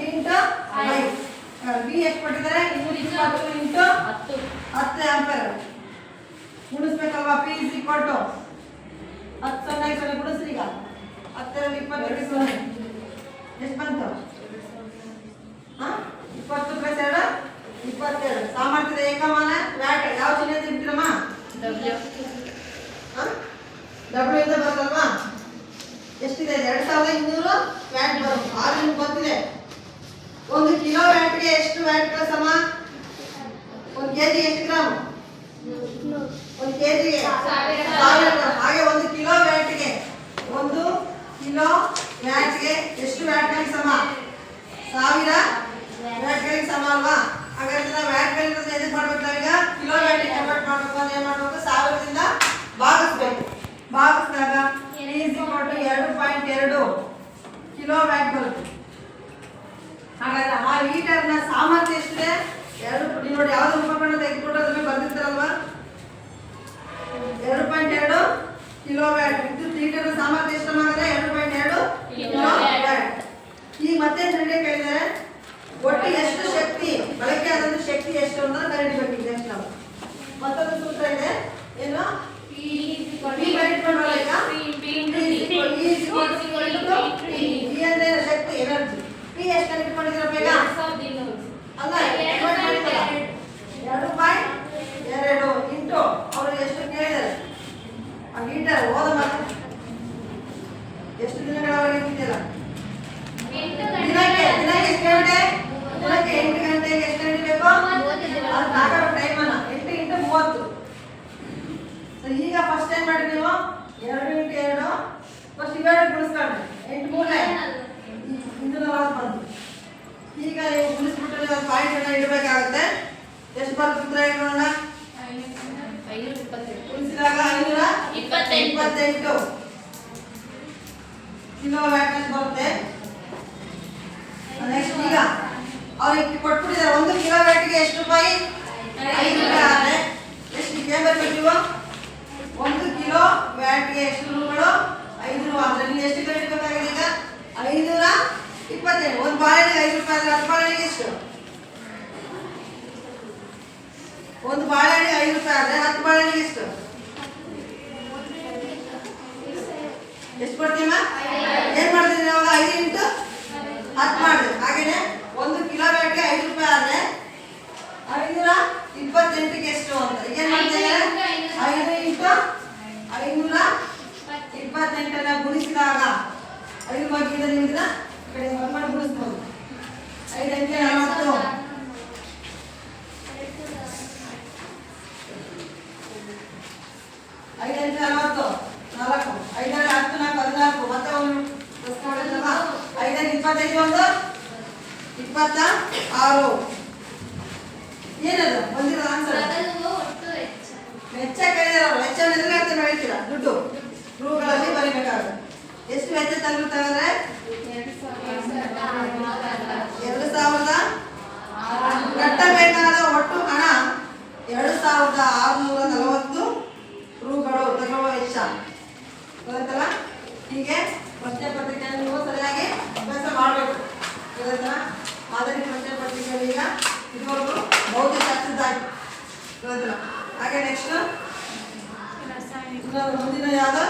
Speaker 1: into I. V ಎಷ್ಟು ಕೊಟ್ಟಿದ್ದಾರೆ? 220 into 10 ಆಂಪಿಯರ್. ಗುಣಿಸ್ಬೇಕಲ್ವಾ? P is equal to 10 0 ಗುಣಿಸ್ರಿ ಈಗ. 10 ರಲ್ಲಿ 20 0 ಎಷ್ಟು ಬಂತು? 20 + 2 22. ಸಾಮರ್ಥ್ಯದ ಏಕಮಾನ ವ್ಯಾಟ್. ಯಾವ ಚಿಹ್ನೆ ಇರ್ತೀರಮ್ಮ? W ಇಂದ ಬರ್ತಲ್ವಾ? ಎಷ್ಟಿದೆ? 2200 ವ್ಯಾಟ್ ಬರುತ್ತೆ. 6 ಬಂದಿದೆ. 1 ಕಿಲೋ ವ್ಯಾಟ್ಗೆ ಎಷ್ಟು ವ್ಯಾಟ್ಗಳ ಸಮ? 1 ಕೆಜಿ ಎಷ್ಟು ಗ್ರಾಮ್? 1 ಕೆಜಿಗೆ 1000 ಗ್ರಾಮ್. ಹಾಗೆ 1 ಕಿಲೋ ವ್ಯಾಟ್ಗೆ 1 ಕಿಲೋ ವ್ಯಾಟ್ಗೆ ಎಷ್ಟು ವ್ಯಾಟ್ಗಳಿಗೆ ಸಮ? 1000 ವ್ಯಾಟ್ಗಳಿಗೆ ಸಮ ಅಲ್ವಾ? ಹಾಗಾದ್ರೆ ನಾವು ವ್ಯಾಟ್ಗಳಿಂದ ಎದಕ್ಕೆ ಮಾಡ್ಬೇಕು? ನಾವೀಗ ಕಿಲೋ ವ್ಯಾಟ್ಗೆ ಕನ್ವರ್ಟ್ ಮಾಡಬೇಕು ಅಂದ್ರೆ ಏನು ಮಾಡಬೇಕು? 1000ದಿಂದ ಭಾಗಿಸ್ಬೇಕು. ಭಾಗಿಸಿದಾಗ is equal to 2.2 kilo watt ಬರುತ್ತೆ. ಹಾಗಾದ್ರೆ ಆ ಹೀಟರ್ನ ಸಾಮರ್ಥ್ಯ ಎಷ್ಟಿದೆ? 2 ನೋಡಿ ಯಾವ್ದು ಉಪಕರಣ ತೆಗೆದುಕೊಂಡು ಅದನ್ನ ಬರ್ದಿರ್ತಾರಲ್ವಾ? 2.2 ಕಿಲೋ ವ್ಯಾಟ್. ವಿದ್ಯುತ್ ಹೀಟರ್ನ ಸಾಮರ್ಥ್ಯ ಎಷ್ಟು ಮಾಡಿದ್ರೆ 2.2 ಕಿಲೋ ವ್ಯಾಟ್. ಈಗ ಮತ್ತೆ ನನಗೆ ಕೇಳಿದರೆ ಒಟ್ಟು ಎಷ್ಟು ಶಕ್ತಿ ಬಳಕೆ ಆದಂತ ಶಕ್ತಿ ಎಷ್ಟು ಅಂತ ಕಂಡುಹಿಡಿಬೇಕು. ನೆಕ್ಸ್ಟ್ ನಾವು ಮತ್ತೊಂದು ಸೂತ್ರ ಇದೆ. ಏನು? P ಅಂದ್ರೆ ಶಕ್ತಿ. ಎಷ್ಟು ಇಟ್ಕೊಂಡಿದ್ದೀರ ಬೇಗ
Speaker 3: 2200.
Speaker 1: ಅಲ್ಲ 2.2 ಇಂಟು ಅವರು ಎಷ್ಟು ಕೇಳಿದ್ದಾರೆ ಆ ಗೀಟರ್ ಓದ ಮಾತು ಎಷ್ಟು ದಿನಗಳವರೆಗೆ ಇಟ್ಟಿಲ್ಲ ದಿನಕ್ಕೆ ಎಷ್ಟು ಗಂಟೆ ದಿನಕ್ಕೆ 8 ಗಂಟೆಗೆ ಎಷ್ಟು ಗಂಟೆ ಬೇಕು ಅದು ನಾಲ್ಕು ಟೈಮ್ ಅನ್ನ 8 ಇಂಟು 30 ಸೊ ಈಗ ಫಸ್ಟ್ ಏನ್ ಮಾಡಿ ನೀವು 2 ಇಂಟು 2 ಫಸ್ಟ್ ಇವೆರಡು ಗುಣಿಸ್ಕೊಂಡ್ರೆ 8 3 240 ಬಂತು ಈಗ ನೀವು ಗುಣಿಸ್ಬಿಟ್ರೆ ಒಂದು ಪಾಯಿಂಟ್ ಅನ್ನ ಇಡಬೇಕಾಗುತ್ತೆ ಎಷ್ಟು ಬರುತ್ತೆ ಉತ್ತರ ನೋಡೋಣ ಗುಣಿಸಿದಾಗ 528 ಕಿಲೋ ವ್ಯಾಟ್ ಅಂತ ಬರುತ್ತೆ ನೆಕ್ಸ್ಟ್ ಈಗ ಅವ್ರಿಗೆ ಕೊಟ್ಬಿಟ್ಟಿದ್ದಾರೆ 1 ಕಿಲೋ ವ್ಯಾಟ್ಗೆ ಎಷ್ಟು ರೂಪಾಯಿ 5 ರೂಪಾಯಿ ಆದರೆ ಎಷ್ಟು ಕೇಳಬೇಕು ನೀವು 1 ಕಿಲೋ ವ್ಯಾಟ್ಗೆ ಎಷ್ಟು ರೂಗಳು 5 ರೂಪಾಯಿ ಆದರೆ ನೀವು ಎಷ್ಟು ಕಟ್ಟಬೇಕಾಗಿದೆ ಈಗ 527 ಒಂದು ಬಾಳೆಹಣ್ಣಿಗೆ 5 ರೂಪಾಯಿ ಆದರೆ 10 ಬಾಳೆಹಣ್ಣಿಗೆ ಎಷ್ಟು ಒಂದು ಬಾಳೆಹಣ್ಣಿಗೆ 5 ರೂಪಾಯಿ ಆದರೆ 10 ಬಾಳೆಹಣ್ಣಿಗೆ ಎಷ್ಟು ಎಷ್ಟು ಕೊಡ್ತೀಮ್ಮ ಏನ್ ಮಾಡ್ತೀವಿ ಇವಾಗ 5 ಇಂಟು 10 ಮಾಡಿದೆ ಹಾಗೇನೆ 1 ಕಿಲೋ ವ್ಯಾಟ್ಗೆ 5 ರೂಪಾಯಿ ಆದರೆ 528ಗೆ ಎಷ್ಟು ಅಂತ ಏನ್ ಮಾಡ್ತೇವೆ 5 ಇಂಟು 528 ಗುಣಿಸಿದಾಗ 5 ಬಾಕಿಯಿಂದ ನೀವು ಇದನ್ನ ಈ ಕಡೆ ಮಾಡಿ ಗುಣಿಸ್ಬೋದು 5 ಅಂಕೆ 40 5 ಅಂಕೆ 40 4 5 10 4 14 ಮತ್ತೆ ಒಂದು ಪ್ಲಸ್ ಮಾಡಿದ್ರಲ್ಲ 5 25 ಒಂದು 26 ಏನದು ಬಂದಿರೋ ಆನ್ಸರ್ ವೆಚ್ಚ ಕೇಳಿದಾರ ವೆಚ್ಚ ಎದುರು ಅಂತ ಹೇಳ್ತೀರಾ ದುಡ್ಡು ರೂಗಳಲ್ಲಿ ಬರೀಬೇಕಾಗುತ್ತೆ ಎಷ್ಟು ವೆಚ್ಚ ತಗೊಳ್ತಾವಂದ್ರೆ 2000 ಕಟ್ಟಬೇಕಾದ ಒಟ್ಟು ಹಣ 2640 ರೂಗಳು ತಗೊಳ್ಳುವ ವೆಚ್ಚ ಗೊತ್ತಲ್ಲ ಹೀಗೆ ಪ್ರಶ್ನೆ ಪತ್ರಿಕೆಯನ್ನು ನೀವು ಸರಿಯಾಗಿ ಅಭ್ಯಾಸ ಮಾಡಬೇಕು ಗೊತ್ತಲ್ಲ ಮಾದರಿ ಪ್ರಶ್ನೆ ಪತ್ರಿಕೆಗಳು ಈಗ ಇದುವರೆಗೂ ಭೌತಶಾಸ್ತ್ರದಾಗಿ ಗೊತ್ತಲ್ಲ ಹಾಗೆ ನೆಕ್ಸ್ಟ್ ಮುಂದಿನ ಯಾವ್ದು